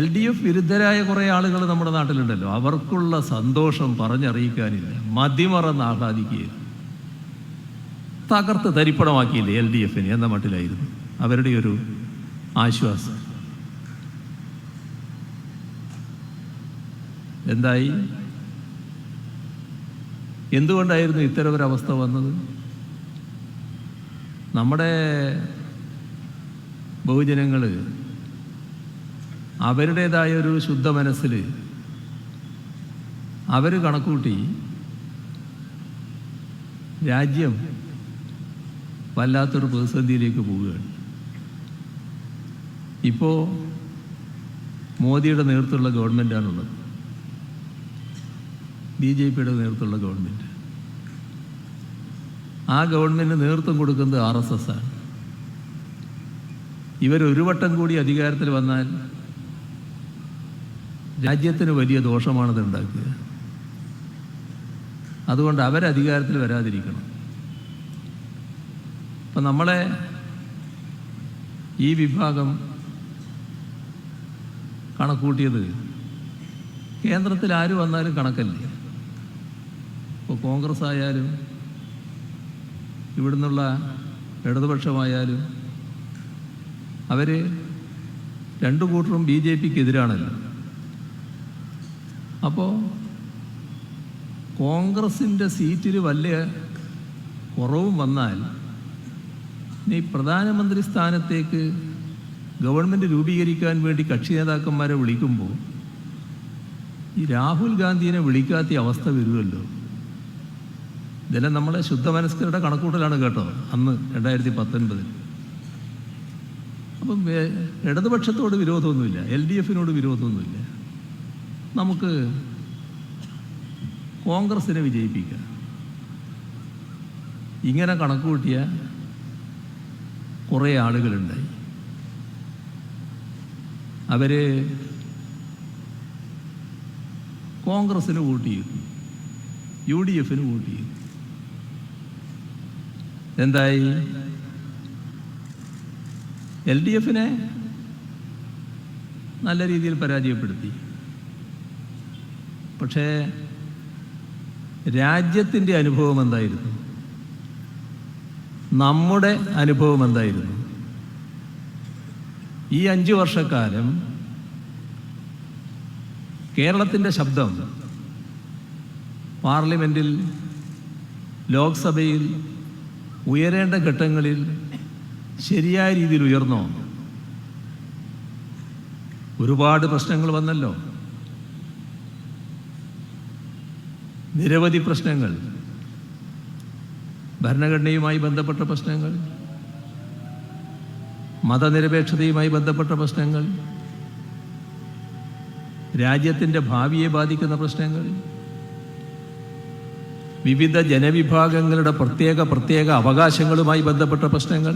LDF വിരുദ്ധരായ കുറേ ആളുകൾ നമ്മുടെ നാട്ടിലുണ്ടല്ലോ, അവർക്കുള്ള സന്തോഷം പറഞ്ഞറിയിക്കാനില്ല. മതിമറന്ന് ആഹ്ലാദിക്കുകയാണ്. തകർത്ത് തരിപ്പണമാക്കിയില്ലേ LDFനെ എന്ന മട്ടിലായിരുന്നു അവരുടെ ഒരു ആശ്വാസം. എന്തായി? എന്തുകൊണ്ടായിരുന്നു ഇത്തരമൊരവസ്ഥ വന്നത്? നമ്മുടെ ബഹുജനങ്ങൾ അവരുടേതായ ഒരു ശുദ്ധ മനസ്സിൽ അവർ കണക്കൂട്ടി രാജ്യം വല്ലാത്തൊരു പ്രതിസന്ധിയിലേക്ക് പോവുകയാണ്. ഇപ്പോൾ മോദിയുടെ നേതൃത്വമുള്ള ഗവൺമെൻറ്റാണുള്ളത്, BJPയുടെ നേതൃത്വമുള്ള ഗവൺമെൻറ്. ആ ഗവൺമെൻറ് നേതൃത്വം കൊടുക്കുന്നത് RSS ആണ്. ഇവരൊരു വട്ടം കൂടി അധികാരത്തിൽ വന്നാൽ രാജ്യത്തിന് വലിയ ദോഷമാണത് ഉണ്ടാക്കുക. അതുകൊണ്ട് അവരധികാരത്തിൽ വരാതിരിക്കണം. അപ്പം നമ്മളെ ഈ വിഭാഗം കണക്കൂട്ടിയത് കേന്ദ്രത്തിൽ ആര് വന്നാലും കണക്കല്ലേ. ഇപ്പോൾ കോൺഗ്രസ് ആയാലും ഇവിടുന്നുള്ള ഇടതുപക്ഷമായാലും അവർ രണ്ടു കൂട്ടരും BJPക്ക് എതിരാണല്ലോ. അപ്പോൾ കോൺഗ്രസിൻ്റെ സീറ്റിൽ വലിയ കുറവും വന്നാൽ ഈ പ്രധാനമന്ത്രി സ്ഥാനത്തേക്ക് ഗവൺമെൻറ് രൂപീകരിക്കാൻ വേണ്ടി കക്ഷി നേതാക്കന്മാരെ വിളിക്കുമ്പോൾ ഈ രാഹുൽ ഗാന്ധിയെ വിളിക്കാത്ത അവസ്ഥ വരുമല്ലോ. ഇതെല്ലാം നമ്മളെ ശുദ്ധമനസ്കരുടെ കണക്കൂട്ടലാണ് കേട്ടോ, അന്ന് 2019. അപ്പം ഇടതുപക്ഷത്തോട് വിരോധമൊന്നുമില്ല, LDFനോട് വിരോധമൊന്നുമില്ല. നമുക്ക് കോൺഗ്രസിനെ വിജയിപ്പിക്കാം. ഇങ്ങനെ കണക്കുകൂട്ടിയ കുറേ ആളുകളുണ്ടായി. അവർ കോൺഗ്രസിന് വോട്ട് ചെയ്തു, UDFന് വോട്ട് ചെയ്തു. എന്തായി? LDFനെ നല്ല രീതിയിൽ പരാജയപ്പെടുത്തി. പക്ഷേ രാജ്യത്തിൻ്റെ അനുഭവം എന്തായിരുന്നു? നമ്മുടെ അനുഭവം എന്തായിരുന്നു? ഈ 5 വർഷക്കാലം കേരളത്തിൻ്റെ ശബ്ദം പാർലമെൻറ്റിൽ, ലോക്സഭയിൽ ഉയരേണ്ട ഘട്ടങ്ങളിൽ ശരിയായ രീതിയിൽ ഉയർന്നോ? ഒരുപാട് പ്രശ്നങ്ങൾ വന്നല്ലോ, നിരവധി പ്രശ്നങ്ങൾ. ഭരണഘടനയുമായി ബന്ധപ്പെട്ട പ്രശ്നങ്ങൾ, മതനിരപേക്ഷതയുമായി ബന്ധപ്പെട്ട പ്രശ്നങ്ങൾ, രാജ്യത്തിൻ്റെ ഭാവിയെ ബാധിക്കുന്ന പ്രശ്നങ്ങൾ, വിവിധ ജനവിഭാഗങ്ങളുടെ പ്രത്യേക അവകാശങ്ങളുമായി ബന്ധപ്പെട്ട പ്രശ്നങ്ങൾ.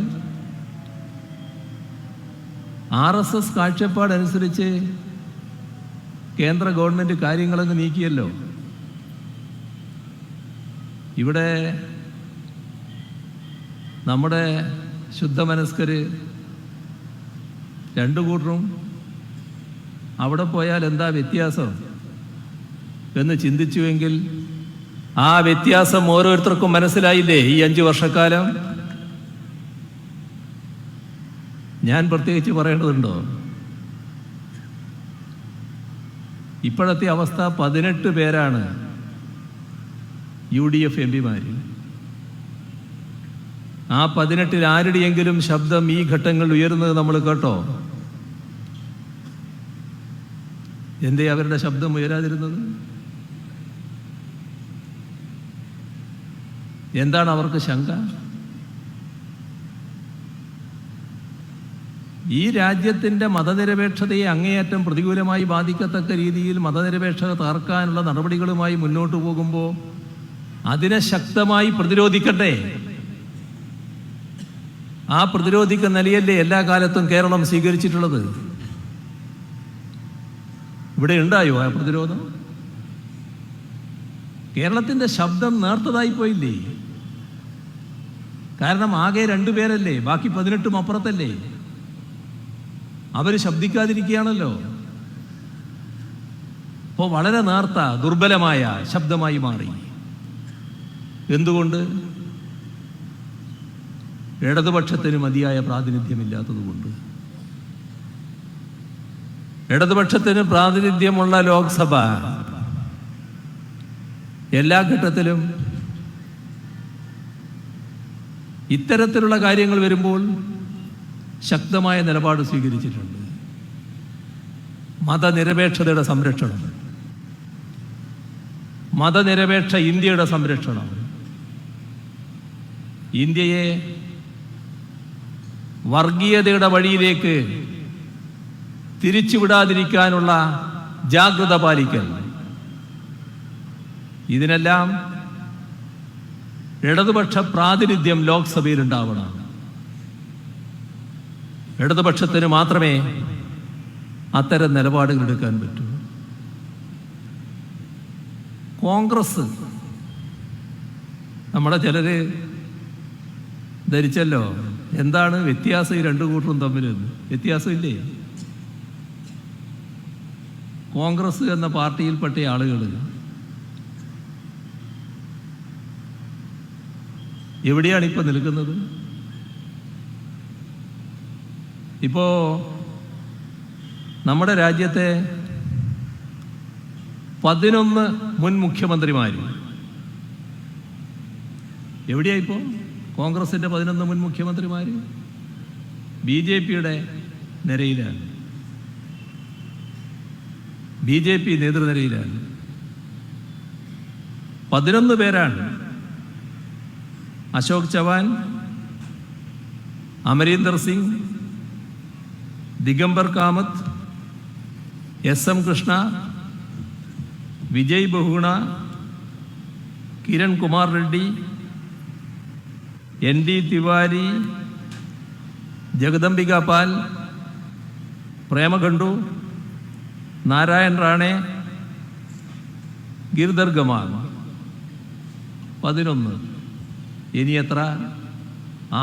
RSS കാഴ്ചപ്പാടനുസരിച്ച് കേന്ദ്ര ഗവൺമെൻറ് കാര്യങ്ങളങ്ങ് നീക്കിയല്ലോ. ഇവിടെ നമ്മുടെ ശുദ്ധമനസ്കർ രണ്ടു കൂട്ടരും അവിടെ പോയാൽ എന്താ വ്യത്യാസം എന്ന് ചിന്തിച്ചുവെങ്കിൽ ആ വ്യത്യാസം ഓരോരുത്തർക്കും മനസ്സിലായില്ലേ ഈ 5 വർഷക്കാലം? ഞാൻ പ്രത്യേകിച്ച് പറയേണ്ടതുണ്ടോ? ഇപ്പോഴത്തെ അവസ്ഥ 18 പേരാണ് UDF MPമാർ. ആ 18-ൽ ആരുടെയെങ്കിലും ശബ്ദം ഈ ഘട്ടങ്ങളിൽ ഉയരുന്നത് നമ്മൾ കേട്ടോ? എന്തേ അവരുടെ ശബ്ദം ഉയരാതിരുന്നത്? എന്താണ് അവർക്ക് ശങ്ക? ഈ രാജ്യത്തിൻ്റെ മതനിരപേക്ഷതയെ അങ്ങേയറ്റം പ്രതികൂലമായി ബാധിക്കത്തക്ക രീതിയിൽ മതനിരപേക്ഷത തകർക്കാനുള്ള നടപടികളുമായി മുന്നോട്ട് പോകുമ്പോൾ അതിനെ ശക്തമായി പ്രതിരോധിക്കട്ടെ. ആ പ്രതിരോധിക്കുന്ന നിലയല്ലേ എല്ലാ കാലത്തും കേരളം സ്വീകരിച്ചിട്ടുള്ളത്? ഇവിടെ ഉണ്ടായോ ആ പ്രതിരോധം? കേരളത്തിൻ്റെ ശബ്ദം നേർത്തതായി പോയില്ലേ? കാരണം ആകെ 2 പേരല്ലേ, ബാക്കി 18 അപ്പുറത്തല്ലേ. അവർ ശബ്ദിക്കാതിരിക്കുകയാണല്ലോ. അപ്പോൾ വളരെ നേർത്ത ദുർബലമായ ശബ്ദമായി മാറി. എന്തുകൊണ്ട്? ഇടതുപക്ഷത്തിന് മതിയായ പ്രാതിനിധ്യമില്ലാത്തതുകൊണ്ട്. ഇടതുപക്ഷത്തിന് പ്രാതിനിധ്യമുള്ള ലോക്സഭ എല്ലാ ഘട്ടത്തിലും ഇത്തരത്തിലുള്ള കാര്യങ്ങൾ വരുമ്പോൾ ശക്തമായ നിലപാട് സ്വീകരിച്ചിട്ടുണ്ട്. മതനിരപേക്ഷതയുടെ സംരക്ഷണം, മതനിരപേക്ഷ ഇന്ത്യയുടെ സംരക്ഷണം, ഇന്ത്യയെ വർഗീയതയുടെ വഴിയിലേക്ക് തിരിച്ചുവിടാതിരിക്കാനുള്ള ജാഗ്രത പാലിക്കൽ, ഇതിനെല്ലാം ഇടതുപക്ഷ പ്രാതിനിധ്യം ലോക്സഭയിൽ ഉണ്ടാവണം. ഇടതുപക്ഷത്തിന് മാത്രമേ അത്തരം നിലപാടുകൾ എടുക്കാൻ പറ്റൂ. കോൺഗ്രസ്, നമ്മുടെ ചിലര് ധരിച്ചല്ലോ എന്താണ് വ്യത്യാസം ഈ രണ്ടു കൂട്ടരും തമ്മിൽ. വ്യത്യാസമില്ലേ? കോൺഗ്രസ് എന്ന പാർട്ടിയിൽപ്പെട്ട ആളുകൾ എവിടെയാണ് ഇപ്പൊ നിൽക്കുന്നത്? ഇപ്പോ നമ്മുടെ രാജ്യത്തെ 11 മുൻ മുഖ്യമന്ത്രിമാർ എവിടെയായിപ്പോ? കോൺഗ്രസിന്റെ 11 മുൻ മുഖ്യമന്ത്രിമാർ BJPയുടെ നിരയിലാണ്, BJP നേതൃനിരയിലാണ്. 11 പേരാണ്. അശോക് ചവാൻ, അമരീന്ദർ സിംഗ്, ദിഗംബർ കാമത്ത്, SM കൃഷ്ണ, വിജയ് ബഹുഗുണ, കിരൺ കുമാർ റെഡ്ഡി, ND തിവാരി, ജഗദംബിക പാൽ, പ്രേമഖണ്ഡു, നാരായൺ റാണെ, ഗിർധർ ഗമാൽ. 11. ഇനി എത്ര?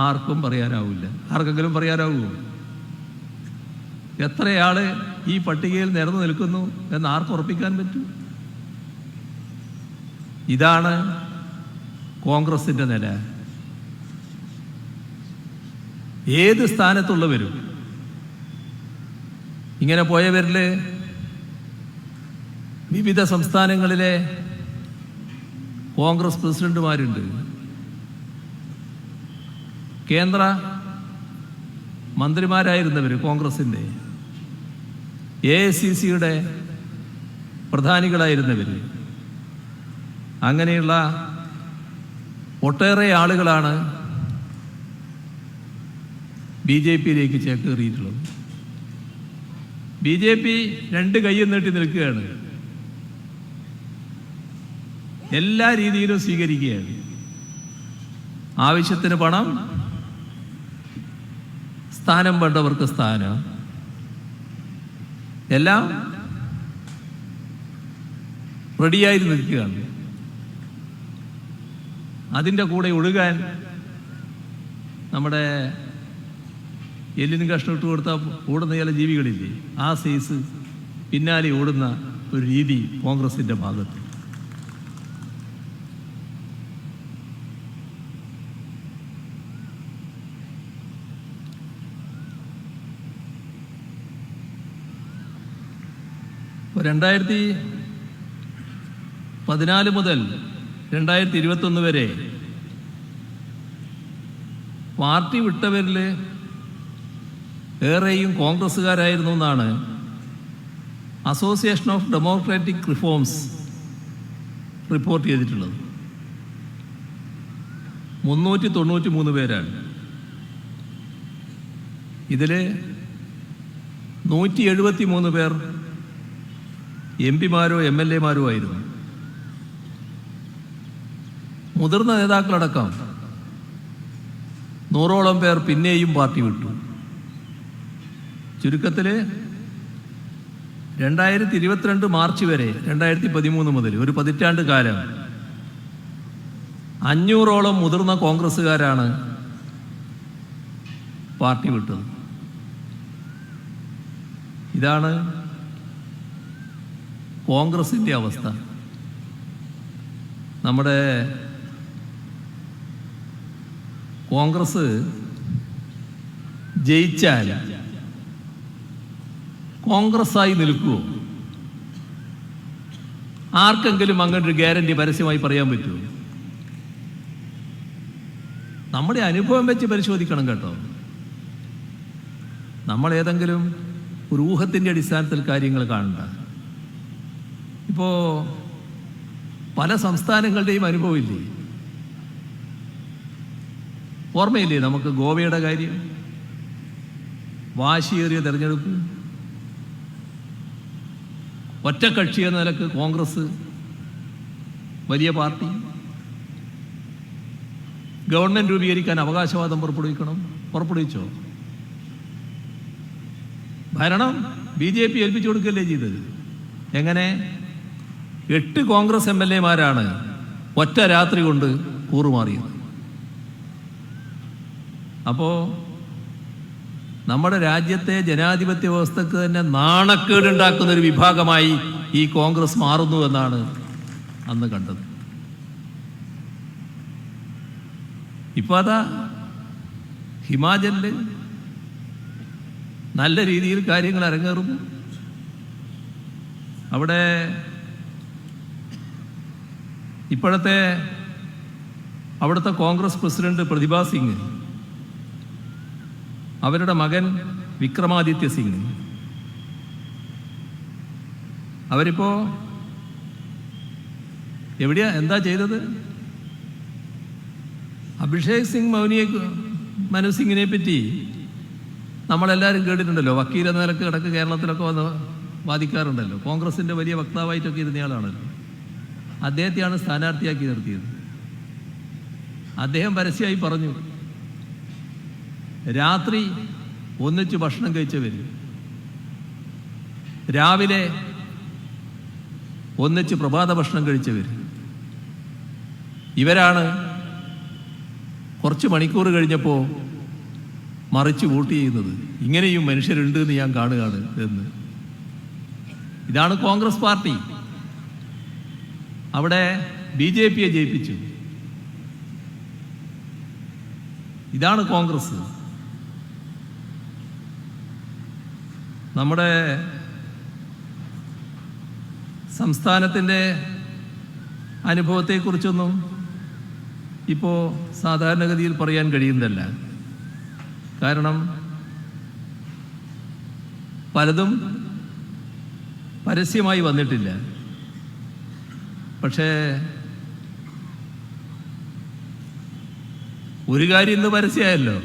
ആർക്കും പറയാനാവില്ല. ആർക്കെങ്കിലും പറയാനാവുമോ? എത്രയാള് ഈ പട്ടികയിൽ നിരന്നു നിൽക്കുന്നു എന്ന് ആർക്ക് ഉറപ്പിക്കാൻ പറ്റും? ഇതാണ് കോൺഗ്രസിന്റെ നില. ഏത് സ്ഥാനത്തുള്ളവരും ഇങ്ങനെ പോയവരിൽ വിവിധ സംസ്ഥാനങ്ങളിലെ കോൺഗ്രസ് പ്രസിഡന്റുമാരുണ്ട്. കേന്ദ്ര മന്ത്രിമാരായിരുന്നവർ, കോൺഗ്രസിൻ്റെ AICCയുടെ പ്രധാനികളായിരുന്നവർ, അങ്ങനെയുള്ള ഒട്ടേറെ ആളുകളാണ് BJPയിലേക്ക് ചേക്കേറിയിട്ടുള്ളത്. BJP 2 കൈയും നീട്ടി നിൽക്കുകയാണ്, എല്ലാ രീതിയിലും സ്വീകരിക്കുകയാണ്. ആവശ്യത്തിന് പണം, സ്ഥാനം വേണ്ടവർക്ക് സ്ഥാനം, എല്ലാം റെഡിയായി നിൽക്കുകയാണ്. അതിൻ്റെ കൂടെ ഒഴുകാൻ നമ്മുടെ എല്ലിന് കഷ്ണം ഇട്ട് കൊടുത്താൽ ഓടുന്ന ചില ജീവികളില്ലേ, ആ സൈസ് പിന്നാലെ ഓടുന്ന ഒരു രീതി കോൺഗ്രസിൻ്റെ ഭാഗത്ത്. ഇപ്പോൾ 2014 മുതൽ 2021 വരെ പാർട്ടി വിട്ടവരിൽ ഏറെയും കോൺഗ്രസ്സുകാരായിരുന്നു എന്നാണ് association of democratic reforms report ചെയ്തിട്ടുള്ളത്. 393 പേരാണ്. ഇതിൽ 173 പേർ MP-മാരോ MLA-മാരോ ആയിരുന്നു. മുതിർന്ന നേതാക്കളടക്കം 100ഓളം പേർ പിന്നെയും പാർട്ടി വിട്ടു. ചുരുക്കത്തിൽ 2022 മാർച്ച് വരെ, 2013 മുതൽ ഒരു പതിറ്റാണ്ട് കാലം 500ഓളം മുതിർന്ന കോൺഗ്രസ്സുകാരാണ് പാർട്ടി വിട്ടത്. ഇതാണ് കോൺഗ്രസിൻ്റെ അവസ്ഥ. നമ്മുടെ കോൺഗ്രസ് ജയിച്ചാൽ കോൺഗ്രസ്സായി നിൽക്കുമോ? ആർക്കെങ്കിലും അങ്ങനെ ഒരു ഗ്യാരണ്ടി പരസ്യമായി പറയാൻ പറ്റുമോ? നമ്മുടെ അനുഭവം വെച്ച് പരിശോധിക്കണം കേട്ടോ. നമ്മൾ ഏതെങ്കിലും ഒരു ഊഹത്തിൻ്റെ അടിസ്ഥാനത്തിൽ കാര്യങ്ങൾ കാണണ്ട. ഇപ്പോൾ പല സംസ്ഥാനങ്ങളുടെയും അനുഭവമില്ലേ? ഓർമ്മയില്ലേ നമുക്ക് ഗോവയുടെ കാര്യം? വാശിയേറിയ തെരഞ്ഞെടുപ്പ്, ഒറ്റക്കക്ഷി എന്ന നിലക്ക് കോൺഗ്രസ് വലിയ പാർട്ടി, ഗവൺമെൻറ് രൂപീകരിക്കാൻ അവകാശവാദം പുറപ്പെടുവിച്ചോ? ഭരണം BJP ഏൽപ്പിച്ചു കൊടുക്കുകയല്ലേ ചെയ്തത്? എങ്ങനെ? 8 കോൺഗ്രസ് MLA-മാരാണ് ഒറ്റ രാത്രി കൊണ്ട് കൂറുമാറിയത്. അപ്പോൾ നമ്മുടെ രാജ്യത്തെ ജനാധിപത്യ വ്യവസ്ഥക്ക് തന്നെ നാണക്കേടുണ്ടാക്കുന്ന ഒരു വിഭാഗമായി ഈ കോൺഗ്രസ് മാറുന്നു എന്നാണ് അന്ന് കണ്ടത്. ഇപ്പോൾ അതാ ഹിമാചലിൽ നല്ല രീതിയിൽ കാര്യങ്ങൾ അരങ്ങേറുന്നു. അവിടെ അവിടുത്തെ കോൺഗ്രസ് പ്രസിഡന്റ് പ്രതിഭ സിംഗ്, അവരുടെ മകൻ വിക്രമാദിത്യ സിംഗ്, അവരിപ്പോ എന്താ ചെയ്തത്? അഭിഷേക് സിംഗ് മനു സിംഗിനെ പറ്റി നമ്മളെല്ലാവരും കേട്ടിട്ടുണ്ടല്ലോ. വക്കീൽ എന്ന നിലക്ക് കിടക്ക് കേരളത്തിലൊക്കെ വന്ന് വാദിക്കാറുണ്ടല്ലോ. കോൺഗ്രസിൻ്റെ വലിയ വക്താവായിട്ടൊക്കെ ഇരുന്നയാളാണല്ലോ. അദ്ദേഹത്തെയാണ് സ്ഥാനാർത്ഥിയാക്കി നിർത്തിയത്. അദ്ദേഹം പരസ്യമായി പറഞ്ഞു, രാത്രി ഒന്നിച്ച് ഭക്ഷണം കഴിച്ചവർ, രാവിലെ ഒന്നിച്ച് പ്രഭാത ഭക്ഷണം കഴിച്ചവർ, ഇവരാണ് കുറച്ച് മണിക്കൂർ കഴിഞ്ഞപ്പോൾ മറിച്ച് വോട്ട് ചെയ്യുന്നത്. ഇങ്ങനെയും മനുഷ്യരുണ്ട് എന്ന് ഞാൻ കാണുകയാണ് എന്ന്. ഇതാണ് കോൺഗ്രസ് പാർട്ടി. അവിടെ BJP-യെ ജയിപ്പിച്ചു. ഇതാണ് കോൺഗ്രസ്. നമ്മുടെ സംസ്ഥാനത്തിൻ്റെ അനുഭവത്തെക്കുറിച്ചൊന്നും ഇപ്പോൾ സാധാരണഗതിയിൽ പറയാൻ കഴിയുന്നതല്ല. കാരണം പലതും പരസ്യമായി വന്നിട്ടില്ല. പക്ഷേ ഒരു കാര്യം ഇന്ന് പരസ്യമായല്ലോ.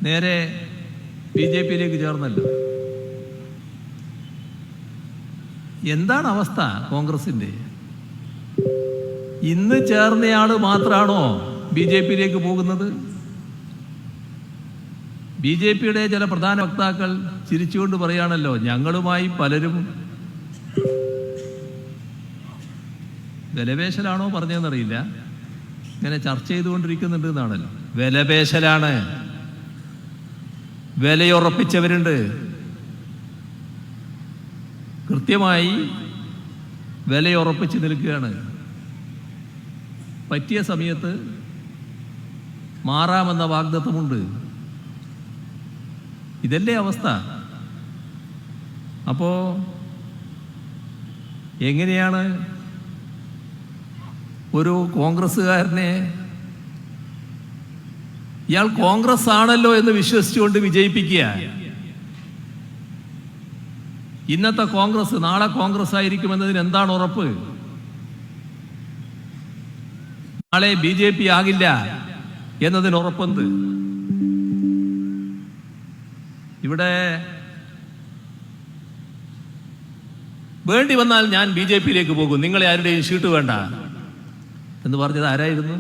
നേരെ BJP-യിലേക്ക് ചേർന്നല്ലോ. എന്താണ് അവസ്ഥ കോൺഗ്രസിൻ്റെ? ഇന്ന് ചേർന്നയാൾ മാത്രമാണോ BJP-യിലേക്ക് പോകുന്നത്? BJP-യുടെ ചില പ്രധാന വക്താക്കൾ ചിരിച്ചുകൊണ്ട് പറയാണല്ലോ, ഞങ്ങളുമായി പലരും വിലപേശലാണോ പറഞ്ഞതെന്നറിയില്ല, ഇങ്ങനെ ചർച്ച ചെയ്തുകൊണ്ടിരിക്കുന്നുണ്ട് എന്നാണല്ലോ. വിലപേശലാണ്. വിലയുറപ്പിച്ചവരുണ്ട്. കൃത്യമായി വിലയുറപ്പിച്ച് നിൽക്കുകയാണ്. പറ്റിയ സമയത്ത് മാറാമെന്ന വാഗ്ദത്തമുണ്ട്. ഇതല്ലേ അവസ്ഥ. അപ്പോൾ എങ്ങനെയാണ് ഒരു കോൺഗ്രസ്സുകാരനെ ഇയാൾ കോൺഗ്രസ് ആണല്ലോ എന്ന് വിശ്വസിച്ചുകൊണ്ട് വിജയിപ്പിക്കുക? ഇന്നത്തെ കോൺഗ്രസ് നാളെ കോൺഗ്രസ് ആയിരിക്കുമെന്നതിന് എന്താണ് ഉറപ്പ്? നാളെ BJP ആകില്ല എന്നതിന് ഉറപ്പെന്ത്? ഇവിടെ വേണ്ടി വന്നാൽ ഞാൻ BJP-യിലേക്ക് പോകും, നിങ്ങളെ ആരുടെയും സീറ്റ് വേണ്ട എന്ന് പറഞ്ഞത് ആരായിരുന്നു?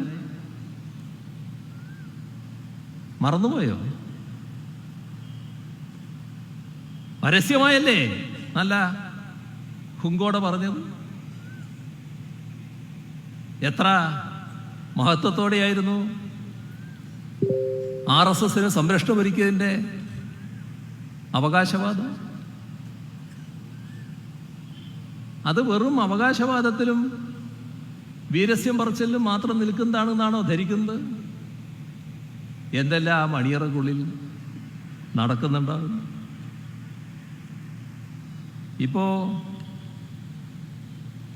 മറന്നുപോയോ? പരസ്യമായല്ലേ നല്ല ഹുങ്കോടെ പറഞ്ഞത്. എത്ര മഹത്വത്തോടെയായിരുന്നു RSS-ന് സംരക്ഷണം ഒരുക്കിയതിൻ്റെ അവകാശവാദം. അത് വെറും അവകാശവാദത്തിലും വീരസ്യം പറച്ചിലും മാത്രം നിൽക്കുന്നതാണെന്നാണോ ധരിക്കുന്നത്? എന്തെല്ലാം അണിയറക്കുള്ളിൽ നടക്കുന്നുണ്ടാകും. ഇപ്പോൾ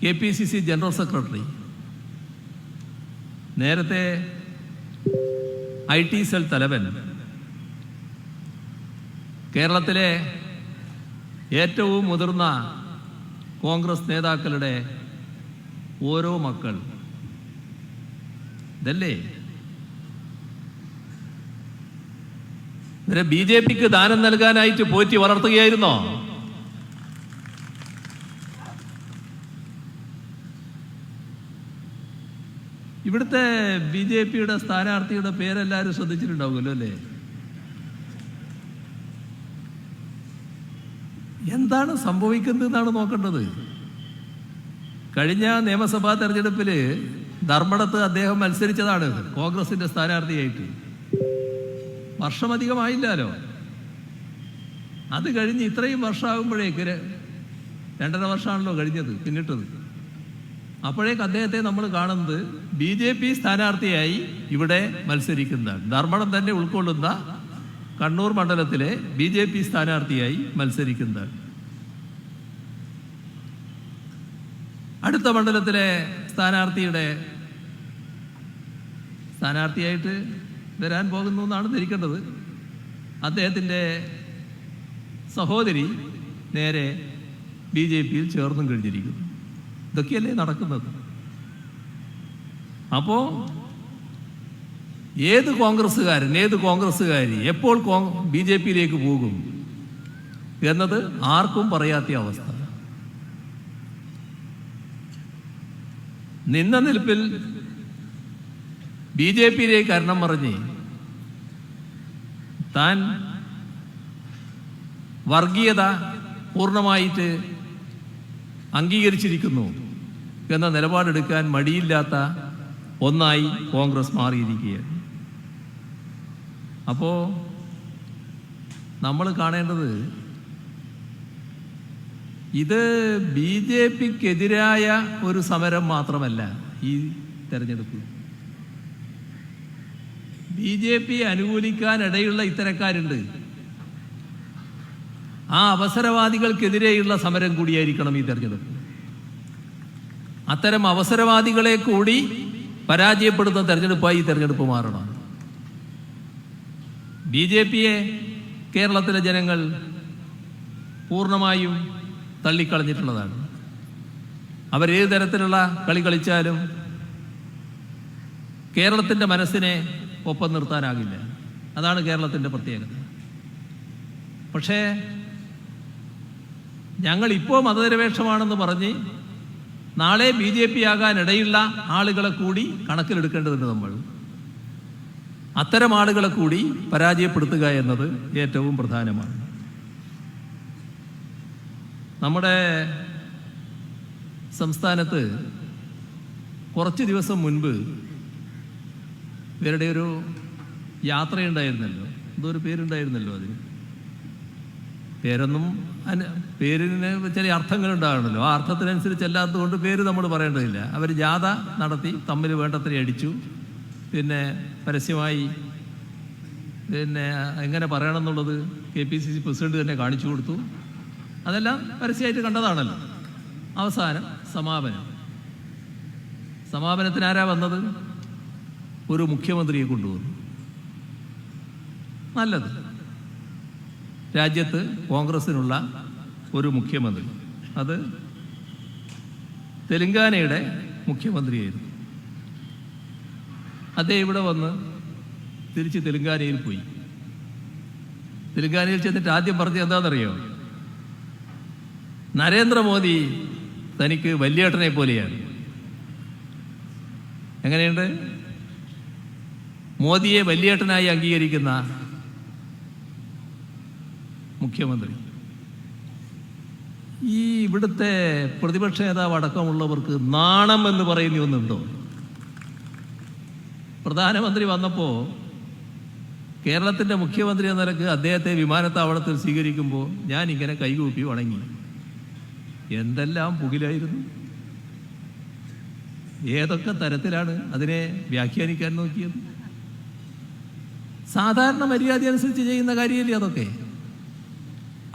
KPCC ജനറൽ സെക്രട്ടറി നേരത്തെ IT സെൽ തലവൻ കേരളത്തിലെ ഏറ്റവും മുതിർന്ന കോൺഗ്രസ് നേതാക്കളുടെ ഓരോ മക്കൾ ഇതല്ലേ ഇവരെ BJPക്ക് ദാനം നൽകാനായിട്ട് പോറ്റി വളർത്തുകയായിരുന്നോ? ഇവിടുത്തെ BJPയുടെ സ്ഥാനാർത്ഥിയുടെ പേരെല്ലാവരും ശ്രദ്ധിച്ചിട്ടുണ്ടാവുമല്ലോ അല്ലേ? എന്താണ് സംഭവിക്കുന്നതെന്നാണ് നോക്കേണ്ടത്. കഴിഞ്ഞ നിയമസഭാ തെരഞ്ഞെടുപ്പിൽ ധർമ്മടത്ത് അദ്ദേഹം മത്സരിച്ചതാണ് കോൺഗ്രസിന്റെ സ്ഥാനാർത്ഥിയായിട്ട്. വർഷമധികമായില്ലല്ലോ. അത് കഴിഞ്ഞ് ഇത്രയും വർഷമാകുമ്പോഴേക്ക് 2.5 വർഷമാണല്ലോ കഴിഞ്ഞത് പിന്നിട്ടത്. അപ്പോഴേക്ക് അദ്ദേഹത്തെ നമ്മൾ കാണുന്നത് BJP സ്ഥാനാർത്ഥിയായി ഇവിടെ മത്സരിക്കുന്നതാണ്. ധർമ്മടം തന്നെ ഉൾക്കൊള്ളുന്ന കണ്ണൂർ മണ്ഡലത്തിലെ BJP സ്ഥാനാർത്ഥിയായി മത്സരിക്കുന്നതാണ്. അടുത്ത മണ്ഡലത്തിലെ സ്ഥാനാർത്ഥിയായിട്ട് വരാൻ പോകുന്നു എന്നാണ് ധരിക്കേണ്ടത്. അദ്ദേഹത്തിൻ്റെ സഹോദരി നേരെ BJPയിൽ ചേർന്നും കഴിഞ്ഞിരിക്കുന്നു. ഇതൊക്കെയല്ലേ നടക്കുന്നത്. അപ്പോൾ ഏത് കോൺഗ്രസ്സുകാരി എപ്പോൾ BJPയിലേക്ക് പോകും എന്നത് ആർക്കും പറയാത്ത അവസ്ഥ. നിന്ന നിൽപ്പിൽ BJPയിലേക്ക് കാരണം പറഞ്ഞ് താൻ വർഗീയത പൂർണ്ണമായിട്ട് അംഗീകരിച്ചിരിക്കുന്നു എന്ന നിലപാടെടുക്കാൻ മടിയില്ലാത്ത ഒന്നായി കോൺഗ്രസ് മാറിയിരിക്കുകയാണ്. അപ്പോൾ നമ്മൾ കാണേണ്ടത് ഇത് BJPക്കെതിരായ ഒരു സമരം മാത്രമല്ല. ഈ തെരഞ്ഞെടുപ്പ് BJP അനുകൂലിക്കാൻ ഇടയുള്ള ഇത്തരക്കാരുണ്ട്. ആ അവസരവാദികൾക്കെതിരെയുള്ള സമരം കൂടിയായിരിക്കണം ഈ തെരഞ്ഞെടുപ്പ്. അത്തരം അവസരവാദികളെ കൂടി പരാജയപ്പെടുത്തുന്ന തെരഞ്ഞെടുപ്പായി ഈ തെരഞ്ഞെടുപ്പ് മാറണം. BJPയെ കേരളത്തിലെ ജനങ്ങൾ പൂർണ്ണമായും തള്ളിക്കളഞ്ഞിട്ടുള്ളതാണ്. അവരേത് തരത്തിലുള്ള കളി കളിച്ചാലും കേരളത്തിൻ്റെ മനസ്സിനെ ഒപ്പം നിർത്താനാകില്ല. അതാണ് കേരളത്തിൻ്റെ പ്രത്യേകത. പക്ഷേ ഞങ്ങളിപ്പോൾ മതനിരപേക്ഷമാണെന്ന് പറഞ്ഞ് നാളെ BJP ആകാൻ ഇടയുള്ള ആളുകളെ കൂടി കണക്കിലെടുക്കേണ്ടതുണ്ട്. നമ്മൾ അത്തരം ആളുകളെ കൂടി പരാജയപ്പെടുത്തുക എന്നത് ഏറ്റവും പ്രധാനമാണ്. നമ്മുടെ സംസ്ഥാനത്ത് കുറച്ച് ദിവസം മുൻപ് ഇവരുടെ ഒരു യാത്രയുണ്ടായിരുന്നല്ലോ. എന്തോ ഒരു പേരുണ്ടായിരുന്നല്ലോ. അതിന് പേരിന് ചില അർത്ഥങ്ങളുണ്ടാകണമല്ലോ. ആ അർത്ഥത്തിനനുസരിച്ചല്ലാത്തത് കൊണ്ട് പേര് നമ്മൾ പറയേണ്ടതില്ല. അവർ ജാഥ നടത്തി തമ്മിൽ വേണ്ടത്ര അടിച്ചു. പിന്നെ പരസ്യമായി എങ്ങനെ പറയണമെന്നുള്ളത് KPCC പ്രസിഡന്റ് തന്നെ കാണിച്ചു കൊടുത്തു. അതെല്ലാം പരസ്യമായിട്ട് കണ്ടതാണല്ലോ. അവസാനം സമാപനത്തിനാരാ വന്നത്? ഒരു മുഖ്യമന്ത്രിയെ കൊണ്ടുവന്നു. നല്ലത്. രാജ്യത്ത് കോൺഗ്രസിനുള്ള ഒരു മുഖ്യമന്ത്രി. അത് തെലങ്കാനയുടെ മുഖ്യമന്ത്രിയായിരുന്നു. അദ്ദേഹം ഇവിടെ വന്ന് തിരിച്ച് തെലങ്കാനയിൽ പോയി. തെലങ്കാനയിൽ ചെന്നിട്ട് ആദ്യം പറഞ്ഞത് എന്താണെന്നറിയോ? നരേന്ദ്രമോദി തനിക്ക് വല്യേട്ടനെ പോലെയാണ്. എങ്ങനെയുണ്ട്? മോദിയെ വല്യേട്ടനായി അംഗീകരിക്കുന്ന മുഖ്യമന്ത്രി. ഈ ഇവിടുത്തെ പ്രതിപക്ഷ നേതാവ് അടക്കമുള്ളവർക്ക് നാണം എന്ന് പറയുന്ന ഒന്നുണ്ടോ? പ്രധാനമന്ത്രി വന്നപ്പോൾ കേരളത്തിൻ്റെ മുഖ്യമന്ത്രി എന്ന നിലക്ക് അദ്ദേഹത്തെ വിമാനത്താവളത്തിൽ സ്വീകരിക്കുമ്പോൾ ഞാൻ ഇങ്ങനെ കൈകൂപ്പി വണങ്ങി. എന്തെല്ലാം പുകിലായിരുന്നു. ഏതൊക്കെ തരത്തിലാണ് അതിനെ വ്യാഖ്യാനിക്കാൻ നോക്കിയത്. സാധാരണ മര്യാദ അനുസരിച്ച് ചെയ്യുന്ന കാര്യമല്ലേ അതൊക്കെ.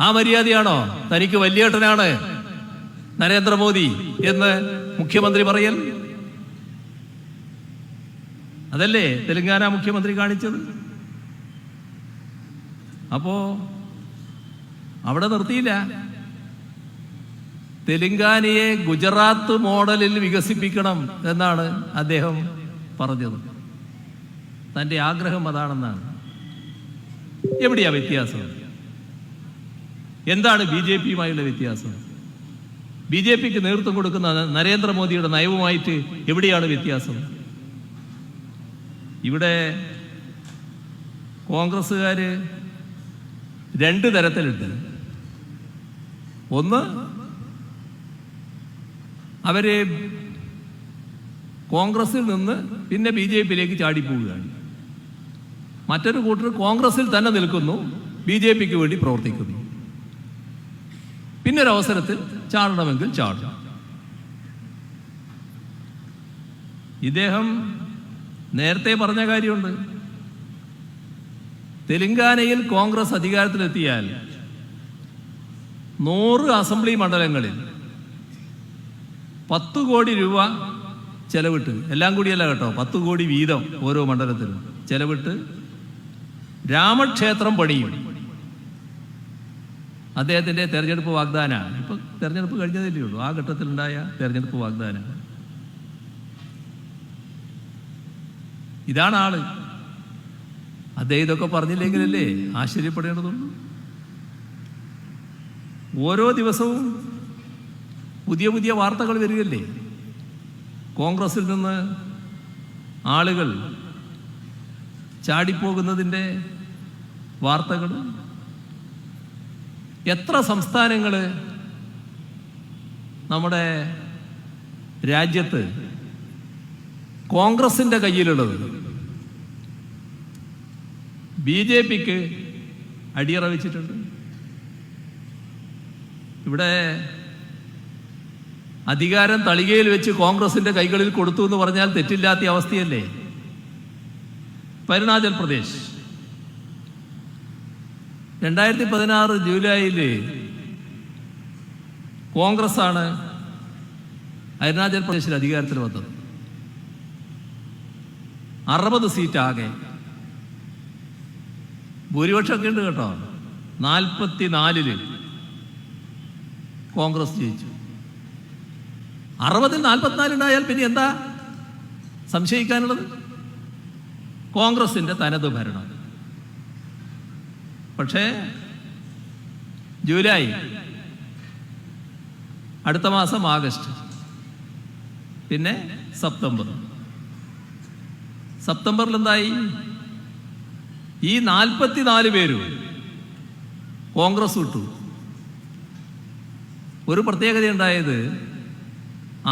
ആ മര്യാദയാണോ തനിക്ക് വലിയേട്ടനാണ് നരേന്ദ്രമോദി എന്ന് മുഖ്യമന്ത്രി പറയൽ? അതല്ലേ തെലങ്കാന മുഖ്യമന്ത്രി കാണിച്ചത്. അപ്പോ അവിടെ നിർത്തിയില്ല. തെലങ്കാനയെ ഗുജറാത്ത് മോഡലിൽ വികസിപ്പിക്കണം എന്നാണ് അദ്ദേഹം പറഞ്ഞത്. തൻ്റെ ആഗ്രഹം അതാണെന്നാണ്. എവിടെയാ വ്യത്യാസം? എന്താണ് ബി ജെ പിയുമായുള്ള വ്യത്യാസം? ബി ജെ പിക്ക് നേതൃത്വം കൊടുക്കുന്ന നരേന്ദ്രമോദിയുടെ നയവുമായിട്ട് എവിടെയാണ് വ്യത്യാസം? ഇവിടെ കോൺഗ്രസ്സുകാര് രണ്ട് തരത്തിലുണ്ട്. ഒന്ന്, അവര് കോൺഗ്രസിൽ നിന്ന് പിന്നെ ബി ജെ പിയിലേക്ക് ചാടിപ്പോവുകയാണ്. മറ്റൊരു കൂട്ടർ കോൺഗ്രസിൽ തന്നെ നിൽക്കുന്നു, ബി ജെ പിക്ക് വേണ്ടി പ്രവർത്തിക്കുന്നു. പിന്നെ ഒരവസരത്തിൽ ചാടണമെങ്കിൽ ചാടും. ഇദ്ദേഹം നേരത്തെ പറഞ്ഞ കാര്യമുണ്ട്. തെലങ്കാനയിൽ കോൺഗ്രസ് അധികാരത്തിലെത്തിയാൽ 100 അസംബ്ലി മണ്ഡലങ്ങളിൽ 10 കോടി രൂപ ചെലവിട്ട്, എല്ലാം കൂടിയല്ല കേട്ടോ, 10 കോടി വീതം ഓരോ മണ്ഡലത്തിലും ചെലവിട്ട് രാമക്ഷേത്രം പണിയും. അദ്ദേഹത്തിൻ്റെ തെരഞ്ഞെടുപ്പ് വാഗ്ദാനമാണ്. ഇപ്പൊ തെരഞ്ഞെടുപ്പ് കഴിഞ്ഞതല്ലേ ഉള്ളൂ, ആ ഘട്ടത്തിലുണ്ടായ തെരഞ്ഞെടുപ്പ് വാഗ്ദാനമാണ്. ഇതാണ് ആള്. അദ്ദേഹം ഇതൊക്കെ പറഞ്ഞില്ലെങ്കിലല്ലേ ആശ്ചര്യപ്പെടേണ്ടതുള്ളൂ. ഓരോ ദിവസവും പുതിയ പുതിയ വാർത്തകൾ വരികയല്ലേ. കോൺഗ്രസിൽ നിന്ന് ആളുകൾ ചാടിപ്പോകുന്നതിൻ്റെ വാർത്തകൾ. എത്ര സംസ്ഥാനങ്ങൾ നമ്മുടെ രാജ്യത്ത് കോൺഗ്രസിൻ്റെ കയ്യിലുള്ളത് ബി ജെ പിക്ക് അടിയറ വെച്ചിട്ടുണ്ട്. ഇവിടെ അധികാരം തളികയിൽ വെച്ച് കോൺഗ്രസിന്റെ കൈകളിൽ കൊടുത്തു എന്ന് പറഞ്ഞാൽ തെറ്റില്ലാത്ത അവസ്ഥയല്ലേ. അരുണാചൽ പ്രദേശ് 2016 ജൂലൈയിൽ കോൺഗ്രസ് ആണ് അരുണാചൽ പ്രദേശിൽ അധികാരത്തിൽ വന്നത്. 60 സീറ്റ് ആകെ. ഭൂരിപക്ഷമൊക്കെ ഉണ്ട് കേട്ടോ. 44-ൽ കോൺഗ്രസ് ജയിച്ചു. 60-ൽ 44 ഉണ്ടായാൽ പിന്നെ എന്താ സംശയിക്കാനുള്ളത്? കോൺഗ്രസിന്റെ തനത് ഭരണം. പക്ഷേ ജൂലൈ, അടുത്ത മാസം ആഗസ്റ്റ്, പിന്നെ സെപ്റ്റംബറിൽ എന്തായി? ഈ 44 പേരും കോൺഗ്രസ് വിട്ടു. ഒരു പ്രത്യേകത ഉണ്ടായത്,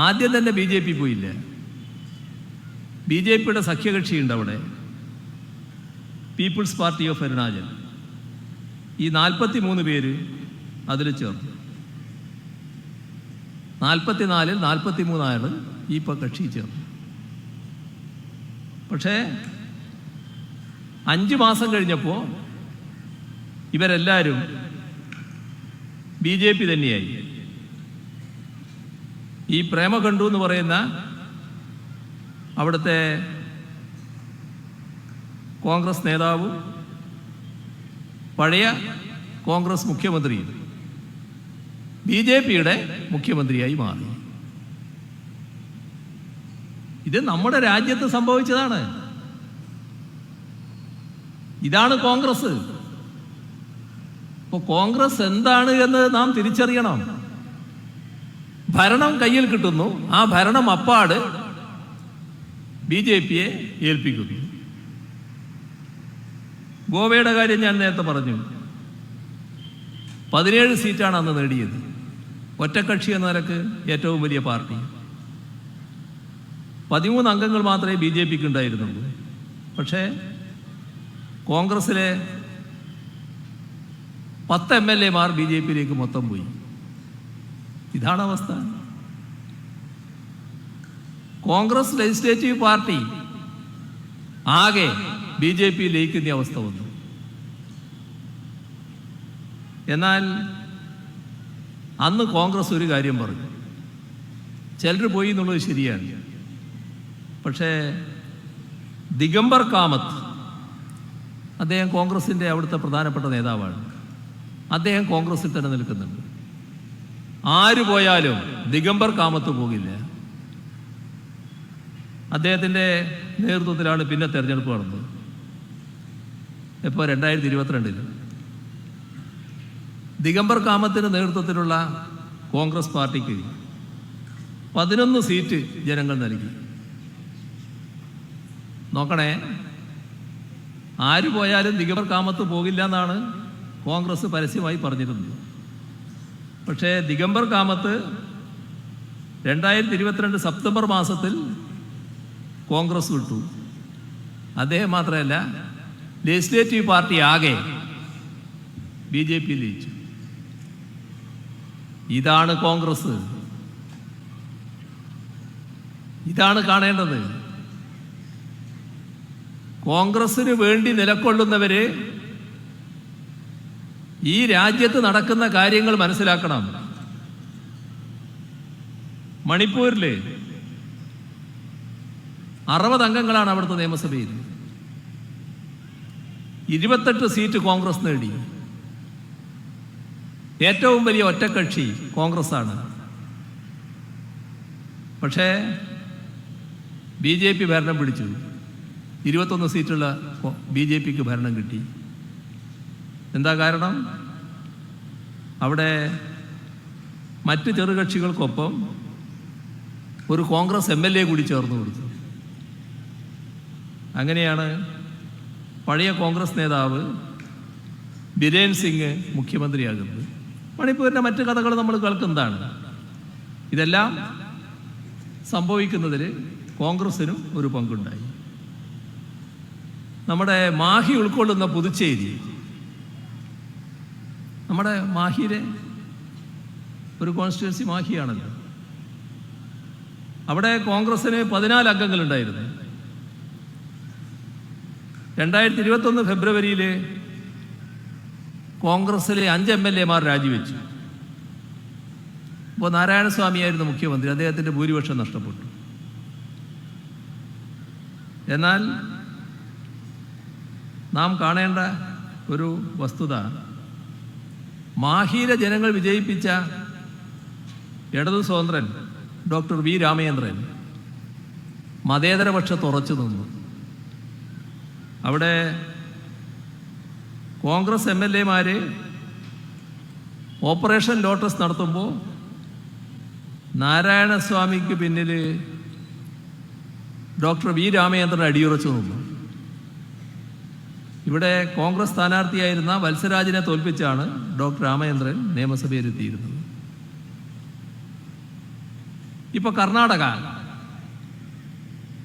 ആദ്യം തന്നെ ബി ജെ പി പോയില്ല. ബി ജെ പിയുടെ സഖ്യകക്ഷിയുണ്ട് അവിടെ, പീപ്പിൾസ് പാർട്ടി ഓഫ് അരുണാചൽ. ഈ 43 പേര് അതിൽ ചേർന്നു. 44-ൽ 43 ഈ കക്ഷി ചേർന്നു. പക്ഷേ 5 മാസം കഴിഞ്ഞപ്പോൾ ഇവരെല്ലാവരും ബി ജെ പി തന്നെയായി. ഈ പ്രേമഖണ്ഡു എന്ന് പറയുന്ന അവിടുത്തെ കോൺഗ്രസ് നേതാവും പഴയ കോൺഗ്രസ് മുഖ്യമന്ത്രിയും ബി ജെ പിയുടെ മുഖ്യമന്ത്രിയായി മാറി. ഇത് നമ്മുടെ രാജ്യത്ത് സംഭവിച്ചതാണ്. ഇതാണ് കോൺഗ്രസ്. അപ്പോൾ കോൺഗ്രസ് എന്താണ് എന്ന് നാം തിരിച്ചറിയണം. ഭരണം കയ്യിൽ കിട്ടുന്നു, ആ ഭരണം അപ്പാട് ബി ജെ പിയെ ഏൽപ്പിക്കുന്നു. ഗോവയുടെ കാര്യം ഞാൻ നേരത്തെ പറഞ്ഞു. 17 സീറ്റാണ് അന്ന് നേടിയത്. ഒറ്റക്കക്ഷി എന്ന നിലക്ക് ഏറ്റവും വലിയ പാർട്ടി. 13 അംഗങ്ങൾ മാത്രമേ ബി ജെ പിക്ക് ഉണ്ടായിരുന്നുള്ളൂ. പക്ഷേ കോൺഗ്രസിലെ 10 MLA മാർ ബി ജെ പിയിലേക്ക് മൊത്തം പോയി. ഇതാണ് അവസ്ഥ. കോൺഗ്രസ് ലെജിസ്ലേറ്റീവ് പാർട്ടി ആകെ BJP ലയിക്കുന്ന അവസ്ഥ വന്നു. എന്നാൽ അന്ന് കോൺഗ്രസ് ഒരു കാര്യം പറഞ്ഞു, ചിലർ പോയി എന്നുള്ളത് ശരിയാണ്, പക്ഷേ ദിഗംബർ കാമത്ത്, അദ്ദേഹം കോൺഗ്രസിൻ്റെ അവിടുത്തെ പ്രധാനപ്പെട്ട നേതാവാണ്, അദ്ദേഹം കോൺഗ്രസിൽ തന്നെ നിൽക്കുന്നുണ്ട്. ആര് പോയാലും ദിഗംബർ കാമത്ത് പോകില്ല. അദ്ദേഹത്തിൻ്റെ നേതൃത്വത്തിലാണ് പിന്നെ തെരഞ്ഞെടുപ്പ് നടന്നത്. ഇപ്പോൾ 2022 ദിഗംബർ കാമത്തിൻ്റെ നേതൃത്വത്തിലുള്ള കോൺഗ്രസ് പാർട്ടിക്ക് 11 സീറ്റ് ജനങ്ങൾ നൽകി. നോക്കണേ, ആര് പോയാലും ദിഗംബർ കാമത്ത് പോകില്ല എന്നാണ് കോൺഗ്രസ് പരസ്യമായി പറഞ്ഞിരുന്നത്. പക്ഷേ ദിഗംബർ കാമത്ത് 2022 സെപ്റ്റംബർ മാസത്തിൽ കോൺഗ്രസ് വിട്ടു. അദ്ദേഹം മാത്രമല്ല, ലെജിസ്ലേറ്റീവ് പാർട്ടി ആകെ BJP ലയിച്ചു. ഇതാണ് കോൺഗ്രസ്. ഇതാണ് കാണേണ്ടത്. കോൺഗ്രസിന് വേണ്ടി നിലകൊള്ളുന്നവര് ഈ രാജ്യത്ത് നടക്കുന്ന കാര്യങ്ങൾ മനസ്സിലാക്കണം. മണിപ്പൂരില് 60 അംഗങ്ങളാണ് അവിടുത്തെ നിയമസഭയിൽ. 28 സീറ്റ് കോൺഗ്രസ് നേടി. ഏറ്റവും വലിയ ഒറ്റക്കക്ഷി കോൺഗ്രസ് ആണ്. പക്ഷേ BJP ഭരണം പിടിച്ചു. 21 സീറ്റുള്ള BJPക്ക് ഭരണം കിട്ടി. എന്താ കാരണം? അവിടെ മറ്റ് ചെറുകക്ഷികൾക്കൊപ്പം ഒരു കോൺഗ്രസ് MLA കൂടി ചേർന്ന് കൊടുത്തു. അങ്ങനെയാണ് പഴയ കോൺഗ്രസ് നേതാവ് ബിരേൻ സിംഗ് മുഖ്യമന്ത്രിയാകുന്നത്. മണിപ്പൂരിൻ്റെ മറ്റ് കഥകൾ നമ്മൾ കേൾക്കുന്നതാണ്. ഇതെല്ലാം സംഭവിക്കുന്നതിൽ കോൺഗ്രസിനും ഒരു പങ്കുണ്ടായി. നമ്മുടെ മാഹി ഉൾക്കൊള്ളുന്ന പുതുച്ചേരി, നമ്മുടെ മാഹിയിലെ ഒരു കോൺസ്റ്റിറ്റ്യുവൻസി മാഹിയാണല്ലോ. അവിടെ കോൺഗ്രസിന് 14 അംഗങ്ങളുണ്ടായിരുന്നു. 2021 ഫെബ്രുവരിയിൽ കോൺഗ്രസിലെ 5 MLA രാജിവെച്ചു. ഇപ്പോൾ നാരായണസ്വാമിയായിരുന്നു മുഖ്യമന്ത്രി. അദ്ദേഹത്തിൻ്റെ ഭൂരിപക്ഷം നഷ്ടപ്പെട്ടു. എന്നാൽ നാം കാണേണ്ട ഒരു വസ്തുത, മാഹിയിലെ ജനങ്ങൾ വിജയിപ്പിച്ച ഇടതു സ്വതന്ത്രൻ ഡോക്ടർ വി രാമചന്ദ്രൻ മതേതരപക്ഷത്ത് ഉറച്ചു നിന്നു. അവിടെ കോൺഗ്രസ് MLA ഓപ്പറേഷൻ ലോട്ടസ് നടത്തുമ്പോൾ നാരായണസ്വാമിക്ക് പിന്നിൽ ഡോക്ടർ വി രാമചന്ദ്രൻ അടിയുറച്ചു നിന്നു. ഇവിടെ കോൺഗ്രസ് സ്ഥാനാർത്ഥിയായിരുന്ന വത്സരാജിനെ തോൽപ്പിച്ചാണ് ഡോക്ടർ രാമചന്ദ്രൻ നിയമസഭയിലെത്തിയിരുന്നത്. ഇപ്പൊ കർണാടക,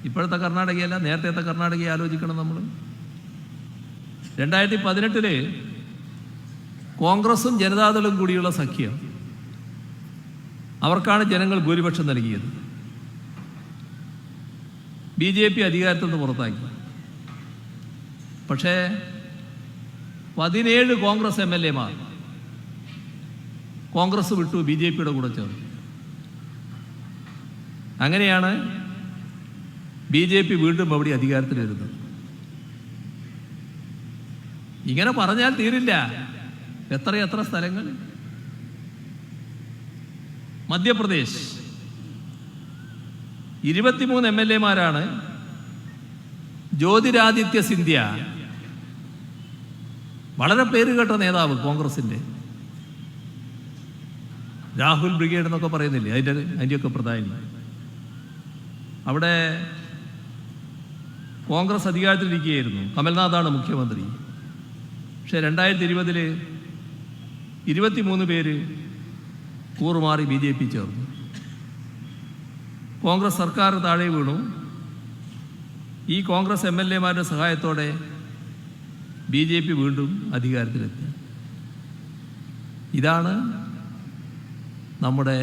ഇപ്പോഴത്തെ കർണാടകയല്ല, നേരത്തെ കർണാടകയെ ആലോചിക്കണം നമ്മൾ. 2018 കോൺഗ്രസും ജനതാദളും കൂടിയുള്ള സഖ്യം, അവർക്കാണ് ജനങ്ങൾ ഭൂരിപക്ഷം നൽകിയത്. BJP അധികാരത്തിൽ നിന്ന് പുറത്താക്കി. പക്ഷേ 17 കോൺഗ്രസ് MLA കോൺഗ്രസ് വിട്ടു, BJPയുടെ കൂടെ ചേർന്നു. അങ്ങനെയാണ് BJP വീണ്ടും അവിടെ അധികാരത്തിൽ വരുന്നത്. ഇങ്ങനെ പറഞ്ഞാൽ തീരില്ല. എത്ര സ്ഥലങ്ങൾ. മധ്യപ്രദേശ് 23 MLA ജ്യോതിരാദിത്യ സിന്ധ്യ, വളരെ പേരുകേട്ട നേതാവ് കോൺഗ്രസിൻ്റെ. രാഹുൽ ബ്രിഗേഡ് എന്നൊക്കെ പറയുന്നില്ലേ, അതിൻ്റെയൊക്കെ പ്രധാനി. അവിടെ കോൺഗ്രസ് അധികാരത്തിലിരിക്കുകയായിരുന്നു. കമൽനാഥാണ് മുഖ്യമന്ത്രി. പക്ഷേ 2020 23 പേര് കൂറുമാറി BJP ചേർന്നു. കോൺഗ്രസ് സർക്കാർ താഴെ വീണു. ഈ കോൺഗ്രസ് MLA സഹായത്തോടെ BJP വീണ്ടും അധികാരത്തിലെത്തി. ഇതാണ് നമ്മുടെ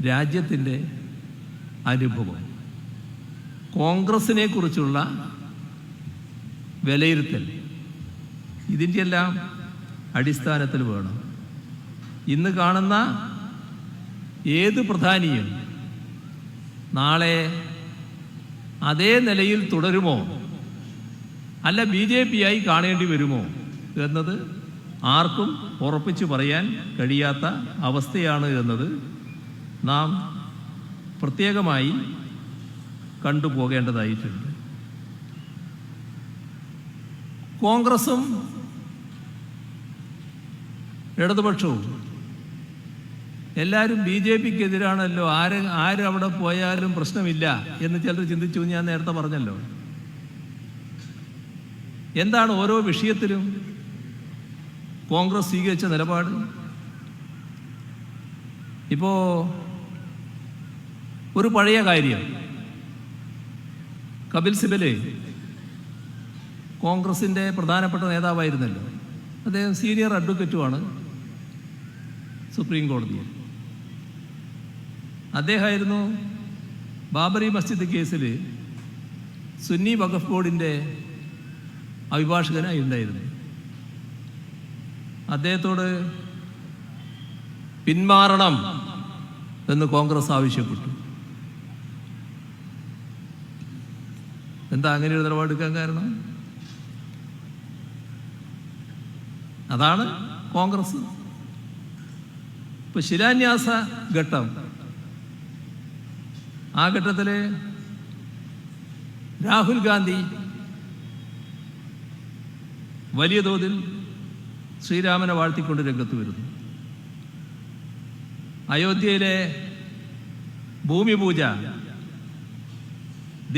രാജ്യത്തിൻ്റെ അനുഭവം, കോൺഗ്രസിനെ കുറിച്ചുള്ള വിലയിരുത്തൽ, ഇതിൻ്റെ എല്ലാം അടിസ്ഥാനത്തിൽ വേണം ഇന്ന് കാണുന്ന ഏത് പ്രധാനിയും നാളെ അതേ നിലയിൽ തുടരുമോ അല്ല BJP ആയി കാണേണ്ടി വരുമോ എന്നത് ആർക്കും ഉറപ്പിച്ചു പറയാൻ കഴിയാത്ത അവസ്ഥയാണ് എന്നത് നാം പ്രത്യേകമായി കണ്ടുപോകേണ്ടതായിട്ടുണ്ട്. കോൺഗ്രസും ഇടതുപക്ഷവും എല്ലാവരും BJPക്കെതിരാണല്ലോ, ആരവിടെ പോയാലും പ്രശ്നമില്ല എന്ന് ചിലർ ചിന്തിച്ചു. ഞാൻ നേരത്തെ പറഞ്ഞല്ലോ, എന്താണ് ഓരോ വിഷയത്തിലും കോൺഗ്രസ് സ്വീകരിച്ച നിലപാട്? ഇപ്പോ ഒരു പഴയ കാര്യം, കപിൽ സിബല് കോൺഗ്രസിൻ്റെ പ്രധാനപ്പെട്ട നേതാവായിരുന്നല്ലോ. അദ്ദേഹം സീനിയർ അഡ്വക്കറ്റുമാണ് സുപ്രീം കോടതിയിൽ. അദ്ദേഹമായിരുന്നു ബാബറി മസ്ജിദ് കേസിൽ സുന്നി വഖഫ് ബോർഡിൻ്റെ അഭിഭാഷകനായി ഉണ്ടായിരുന്നു. അദ്ദേഹത്തോട് പിന്മാറണം എന്ന് കോൺഗ്രസ് ആവശ്യപ്പെട്ടു. എന്താ അങ്ങനെ ഒരു നിലപാടെടുക്കാൻ കാരണം? അതാണ് കോൺഗ്രസ്. ഇപ്പൊ ശിലാന്യാസ ഘട്ടം, ആ ഘട്ടത്തിൽ രാഹുൽ ഗാന്ധി വലിയ തോതിൽ ശ്രീരാമനെ വാഴ്ത്തിക്കൊണ്ട് രംഗത്ത് വരുന്നു. അയോധ്യയിലെ ഭൂമി പൂജ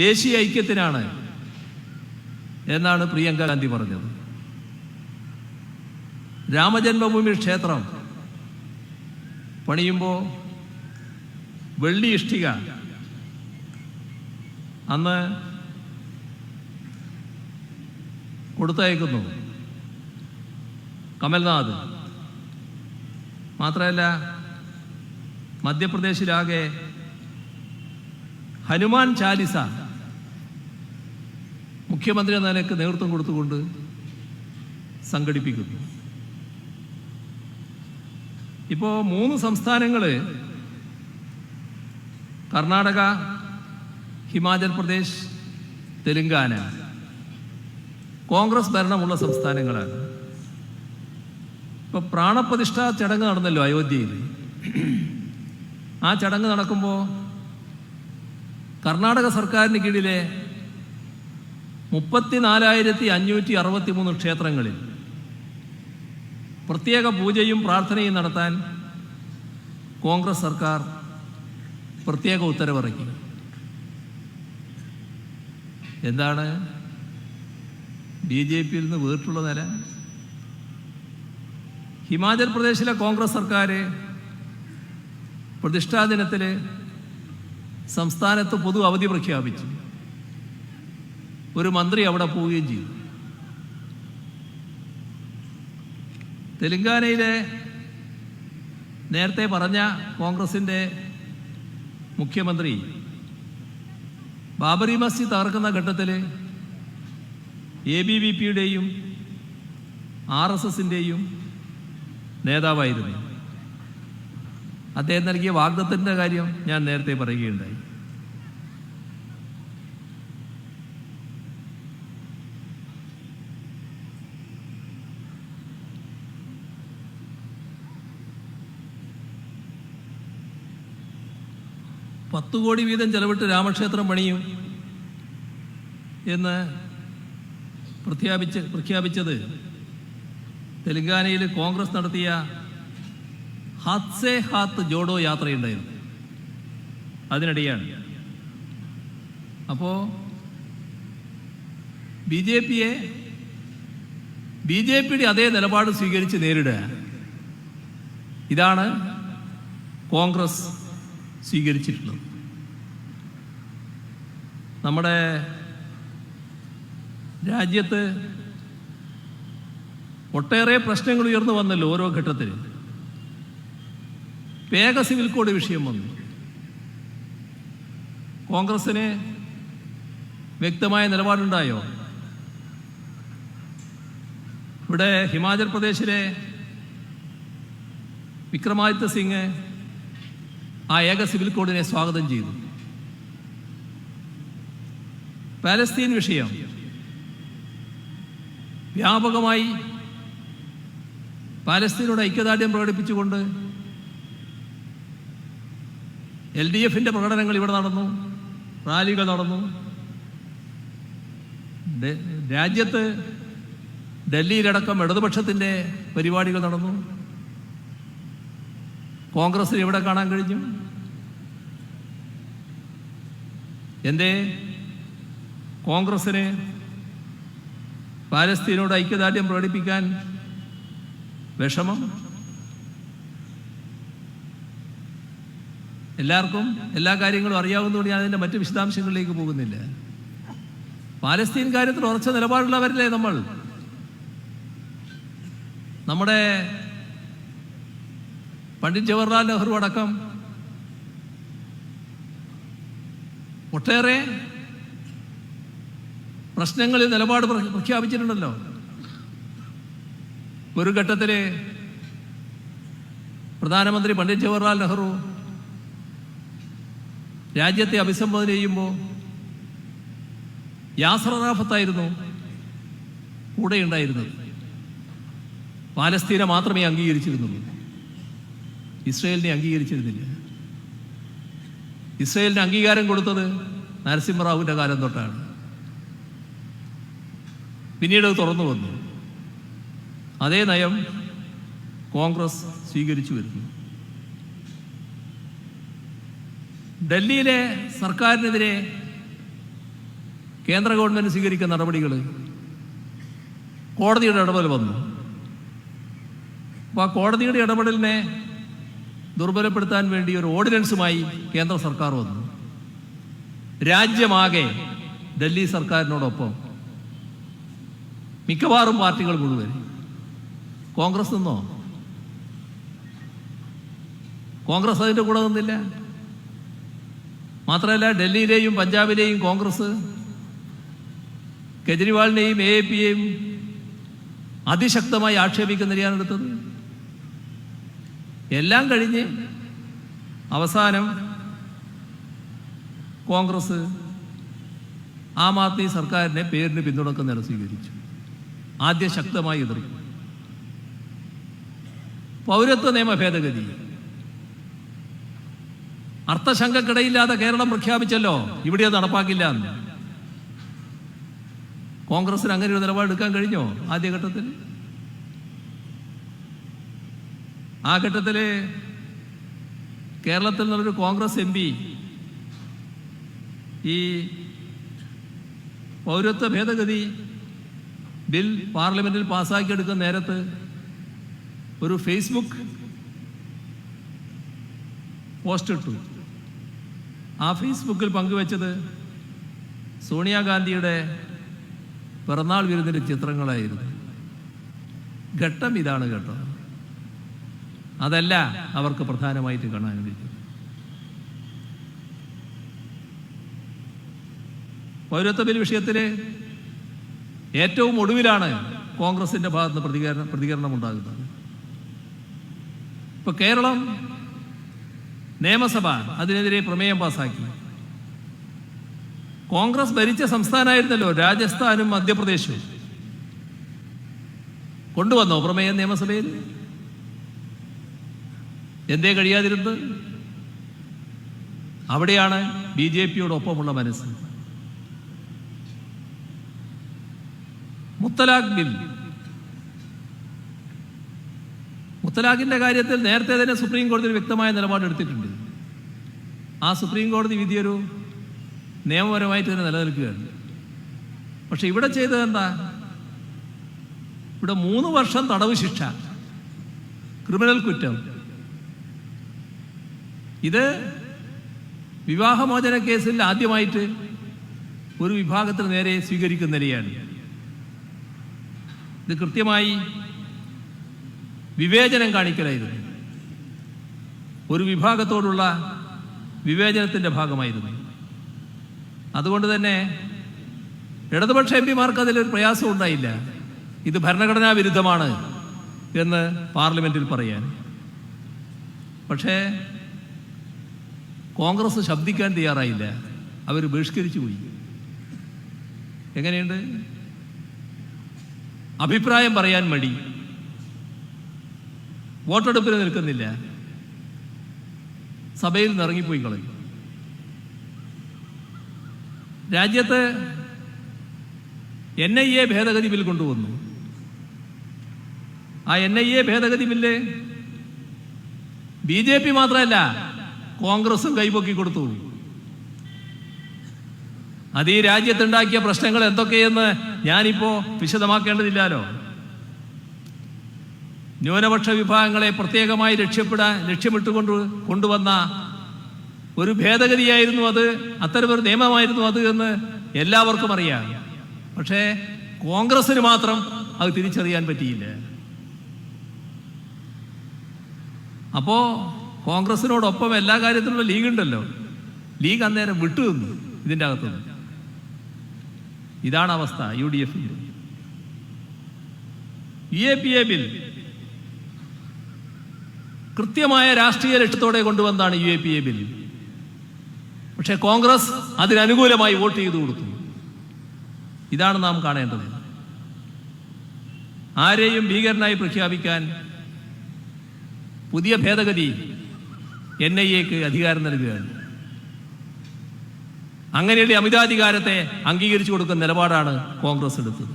ദേശീയ ഐക്യത്തിനാണ് എന്നാണ് പ്രിയങ്ക ഗാന്ധി പറഞ്ഞത്. രാമജന്മഭൂമി ക്ഷേത്രം പണിയുമ്പോൾ വെള്ളി ഇഷ്ടിക അന്ന് കൊടുത്തയക്കുന്നു കമൽനാഥ്. മാത്രമല്ല, മധ്യപ്രദേശിലാകെ ഹനുമാൻ ചാലിസ മുഖ്യമന്ത്രി എന്ന നിലയ്ക്ക് നേതൃത്വം കൊടുത്തുകൊണ്ട് സംഘടിപ്പിക്കുന്നു. ഇപ്പോൾ 3 സംസ്ഥാനങ്ങൾ, കർണാടക, ഹിമാചൽ പ്രദേശ്, തെലുങ്കാന, കോൺഗ്രസ് ഭരണമുള്ള സംസ്ഥാനങ്ങളാണ്. ഇപ്പോൾ പ്രാണപ്രതിഷ്ഠാ ചടങ്ങ് നടന്നല്ലോ അയോധ്യയിൽ. ആ ചടങ്ങ് നടക്കുമ്പോൾ കർണാടക സർക്കാരിന് കീഴിലെ 34,563 ക്ഷേത്രങ്ങളിൽ പ്രത്യേക പൂജയും പ്രാർത്ഥനയും നടത്താൻ കോൺഗ്രസ് സർക്കാർ പ്രത്യേക ഉത്തരവിറക്കി. എന്താണ് BJPയിൽ നിന്ന് വേറിട്ടുള്ള നില? ഹിമാചൽ പ്രദേശിലെ കോൺഗ്രസ് സർക്കാർ പ്രതിഷ്ഠാ ദിനത്തിൽ സംസ്ഥാനത്ത് പൊതു അവധി പ്രഖ്യാപിച്ചു. ഒരു മന്ത്രി അവിടെ പോവുകയും ചെയ്തു. തെലുങ്കാനയിലെ നേരത്തെ പറഞ്ഞ കോൺഗ്രസിൻ്റെ മുഖ്യമന്ത്രി ബാബറി മസ്ജിദ് തകർക്കുന്ന ഘട്ടത്തിൽ ABVPയുടെയും RSSൻ്റെയും നേതാവായിരുന്നു. അദ്ദേഹം നൽകിയ വാഗ്ദത്തത്തിൻ്റെ കാര്യം ഞാൻ നേരത്തെ പറയുകയുണ്ടായി. $10 കോടി വീതം ചെലവിട്ട് രാമക്ഷേത്രം പണിയും എന്ന് പ്രഖ്യാപിച്ചത് തെലങ്കാനയിൽ കോൺഗ്രസ് നടത്തിയ ഹാത്ത് സേ ഹാത്ത് ജോഡോ യാത്രയുണ്ടായിരുന്നു. അതിനിടെയാണ്. അപ്പോൾ BJPയുടെ അതേ നിലപാട് സ്വീകരിച്ച് നേരിടുക, ഇതാണ് കോൺഗ്രസ് സ്വീകരിച്ചിട്ടുള്ളത്. നമ്മുടെ രാജ്യത്ത് ഒട്ടേറെ പ്രശ്നങ്ങൾ ഉയർന്നു വന്നല്ലോ ഓരോ ഘട്ടത്തിൽ. വേഗ സിവിൽ കോഡ് വിഷയം വന്നു. കോൺഗ്രസിന് വ്യക്തമായ നിലപാടുണ്ടായോ? ഇവിടെ ഹിമാചൽ പ്രദേശിലെ വിക്രമാദിത്യ സിംഗ് ആ ഏക സിവിൽ കോഡിനെ സ്വാഗതം ചെയ്തു. പാലസ്തീൻ വിഷയം വ്യാപകമായി പാലസ്തീനോട് ഐക്യദാർഢ്യം പ്രകടിപ്പിച്ചുകൊണ്ട് LDFന്റെ പ്രകടനങ്ങൾ ഇവിടെ നടന്നു, റാലികൾ നടന്നു. രാജ്യത്ത് ഡൽഹിയിലടക്കം ഇടതുപക്ഷത്തിൻ്റെ പരിപാടികൾ നടന്നു. കോൺഗ്രസിന് എവിടെ കാണാൻ കഴിഞ്ഞു? എന്തേ കോൺഗ്രസിന് പാലസ്തീനോട് ഐക്യദാർഢ്യം പ്രകടിപ്പിക്കാൻ വിഷമം? എല്ലാവർക്കും എല്ലാ കാര്യങ്ങളും അറിയാവുന്നതുകൊണ്ട് ഞാൻ അതിൻ്റെ മറ്റ് വിശദാംശങ്ങളിലേക്ക് പോകുന്നില്ല. പാലസ്തീൻ കാര്യത്തിൽ ഉറച്ച നിലപാടുള്ളവരല്ലേ നമ്മൾ. നമ്മുടെ പണ്ഡിറ്റ് ജവഹർലാൽ നെഹ്റു അടക്കം ഒട്ടേറെ പ്രശ്നങ്ങളിൽ നിലപാട് പ്രഖ്യാപിച്ചിട്ടുണ്ടല്ലോ. ഒരു ഘട്ടത്തിൽ പ്രധാനമന്ത്രി പണ്ഡിറ്റ് ജവഹർലാൽ നെഹ്റു രാജ്യത്തെ അഭിസംബോധന ചെയ്യുമ്പോൾ യാസർ അറാഫത്തായിരുന്നു കൂടെ ഉണ്ടായിരുന്നത്. പാലസ്തീനെ മാത്രമേ അംഗീകരിച്ചിരുന്നുള്ളൂ, ഇസ്രയേലിനെ അംഗീകരിച്ചിരുന്നില്ല. ഇസ്രയേലിന് അംഗീകാരം കൊടുത്തത് നരസിംഹറാവുവിൻ്റെ കാലം തൊട്ടാണ്. പിന്നീട് അത് തുറന്നു വന്നു. അതേ നയം കോൺഗ്രസ് സ്വീകരിച്ചു വരുന്നു. ഡൽഹിയിലെ സർക്കാരിനെതിരെ കേന്ദ്ര ഗവൺമെൻറ് സ്വീകരിക്കുന്ന നടപടികൾ കോടതിയുടെ ഇടപെടൽ വന്നു. അപ്പോൾ ആ കോടതിയുടെ ഇടപെടലിനെ ദുർബലപ്പെടുത്താൻ വേണ്ടി ഒരു ഓർഡിനൻസുമായി കേന്ദ്ര സർക്കാർ വന്നു. രാജ്യമാകെ ഡൽഹി സർക്കാരിനോടൊപ്പം മിക്കവാറും പാർട്ടികൾ മുഴുവൻ. കോൺഗ്രസ് നിന്നോ? കോൺഗ്രസ് അതിൻ്റെ കൂടെ നിന്നില്ല. മാത്രമല്ല, ഡൽഹിയിലെയും പഞ്ചാബിലെയും കോൺഗ്രസ് കെജ്രിവാളിനെയും AAPയെയും അതിശക്തമായി ആക്ഷേപിക്കുന്ന നിലയാണ് എടുത്തത്. എല്ലാം കഴിഞ്ഞ് അവസാനം കോൺഗ്രസ് ആം ആദ്മി സർക്കാരിനെ പേരിന് പിന്തുണക്കുന്ന നില സ്വീകരിച്ചു. ആദ്യം ശക്തമായി എതിർക്കും. പൗരത്വ നിയമ ഭേദഗതി അർത്ഥശങ്കക്കിടയില്ലാതെ കേരളം പ്രഖ്യാപിച്ചല്ലോ, ഇവിടെ അത് നടപ്പാക്കില്ല എന്ന്. കോൺഗ്രസിന് അങ്ങനെ ഒരു നിലപാടെടുക്കാൻ കഴിഞ്ഞോ ആദ്യഘട്ടത്തിൽ? ആ ഘട്ടത്തിൽ കേരളത്തിൽ നിന്നൊരു കോൺഗ്രസ് MP ഈ പൗരത്വ ഭേദഗതി ബിൽ പാർലമെന്റിൽ പാസ്സാക്കിയെടുക്കുന്ന നേരത്ത് ഒരു ഫേസ്ബുക്ക് പോസ്റ്റ് ഇട്ടു. ആ ഫേസ്ബുക്കിൽ പങ്കുവെച്ചത് സോണിയാഗാന്ധിയുടെ പിറന്നാൾ വിരുന്നിൻ്റെ ചിത്രങ്ങളായിരുന്നു. ഘട്ടം ഇതാണ് കേട്ടോ. അതല്ല അവർക്ക് പ്രധാനമായിട്ട് കാണാൻ കഴിയും. പൗരത്വ ബിൽ വിഷയത്തിൽ ഏറ്റവും ഒടുവിലാണ് കോൺഗ്രസിന്റെ ഭാഗത്തുനിന്ന് പ്രതികരണം ഉണ്ടാകുന്നത്. ഇപ്പൊ കേരളം നിയമസഭ അതിനെതിരെ പ്രമേയം പാസാക്കി. കോൺഗ്രസ് ഭരിച്ച സംസ്ഥാനമായിരുന്നല്ലോ രാജസ്ഥാനും മധ്യപ്രദേശും. കൊണ്ടുവന്നോ പ്രമേയം നിയമസഭയിൽ? എന്തേ കഴിയാതിരുന്നത്? അവിടെയാണ് BJPയോടൊപ്പമുള്ള മനസ്സ്. മുത്തലാഖ് ബിൽ, മുത്തലാഖിന്റെ കാര്യത്തിൽ നേരത്തെ തന്നെ സുപ്രീം കോടതി വ്യക്തമായ നിലപാടെടുത്തിട്ടുണ്ട്. ആ സുപ്രീം കോടതി വിധിയൊരു നിയമപരമായിട്ട് തന്നെ നിലനിൽക്കുകയാണ്. പക്ഷെ ഇവിടെ ചെയ്തത് എന്താ? ഇവിടെ 3 വർഷം തടവ് ശിക്ഷ, ക്രിമിനൽ കുറ്റം. ഇത് വിവാഹമോചന കേസിൽ ആദ്യമായിട്ട് ഒരു വിഭാഗത്തിന് നേരെ സ്വീകരിക്കുന്ന നിലയാണ്. ഇത് കൃത്യമായി വിവേചനം കാണിക്കലായിരുന്നു. ഒരു വിഭാഗത്തോടുള്ള വിവേചനത്തിൻ്റെ ഭാഗമായിരുന്നു. അതുകൊണ്ട് തന്നെ ഇടതുപക്ഷ എം പിമാർക്ക് അതിലൊരു പ്രയാസം ഉണ്ടായില്ല, ഇത് ഭരണഘടനാ വിരുദ്ധമാണ് എന്ന് പാർലമെൻറ്റിൽ പറയാൻ. പക്ഷേ കോൺഗ്രസ് ശബ്ദിക്കാൻ തയ്യാറായില്ല, അവർ ബഹിഷ്കരിച്ചു പോയി. എങ്ങനെയുണ്ട്? അഭിപ്രായം പറയാൻ മടി, വോട്ടെടുപ്പിന് നിൽക്കുന്നില്ല, സഭയിൽ നിന്ന് ഇറങ്ങിപ്പോയി കളഞ്ഞു. രാജ്യത്ത് NIA ഭേദഗതി ബിൽ കൊണ്ടുവന്നു. ആ NIA ഭേദഗതി ബില്ല് BJP മാത്രമല്ല, കോൺഗ്രസും കൈപൊക്കി കൊടുത്തു. അത് ഈ രാജ്യത്തുണ്ടാക്കിയ പ്രശ്നങ്ങൾ എന്തൊക്കെയെന്ന് ഞാനിപ്പോ വിശദമാക്കേണ്ടതില്ലല്ലോ. ന്യൂനപക്ഷ വിഭാഗങ്ങളെ പ്രത്യേകമായി ലക്ഷ്യമിട്ടുകൊണ്ട് കൊണ്ടുവന്ന ഒരു ഭേദഗതിയായിരുന്നു അത്, അത്തരമൊരു നിയമമായിരുന്നു അത് എന്ന് എല്ലാവർക്കും അറിയാം. പക്ഷേ കോൺഗ്രസിന് മാത്രം അത് തിരിച്ചറിയാൻ പറ്റിയില്ല. അപ്പോ കോൺഗ്രസിനോടൊപ്പം എല്ലാ കാര്യത്തിലുള്ള ലീഗ് ഉണ്ടല്ലോ, ലീഗ് അന്നേരം വിട്ടുനിന്നു ഇതിൻ്റെ അകത്തുനിന്ന്. ഇതാണ് അവസ്ഥ UDF-ന്റെ. UAPA ബിൽ കൃത്യമായ രാഷ്ട്രീയ ലക്ഷ്യത്തോടെ കൊണ്ടുവന്നതാണ് UAPA ബിൽ. പക്ഷെ കോൺഗ്രസ് അതിനനുകൂലമായി വോട്ട് ചെയ്തു കൊടുത്തു. ഇതാണ് നാം കാണേണ്ടത്. ആരെയും ഭീകരനായി പ്രഖ്യാപിക്കാൻ പുതിയ ഭേദഗതി NIA-ക്ക് അധികാരം നൽകുകയാണ്. അങ്ങനെയുള്ള അമിതാധികാരത്തെ അംഗീകരിച്ചു കൊടുക്കുന്ന നിലപാടാണ് കോൺഗ്രസ് എടുത്തത്.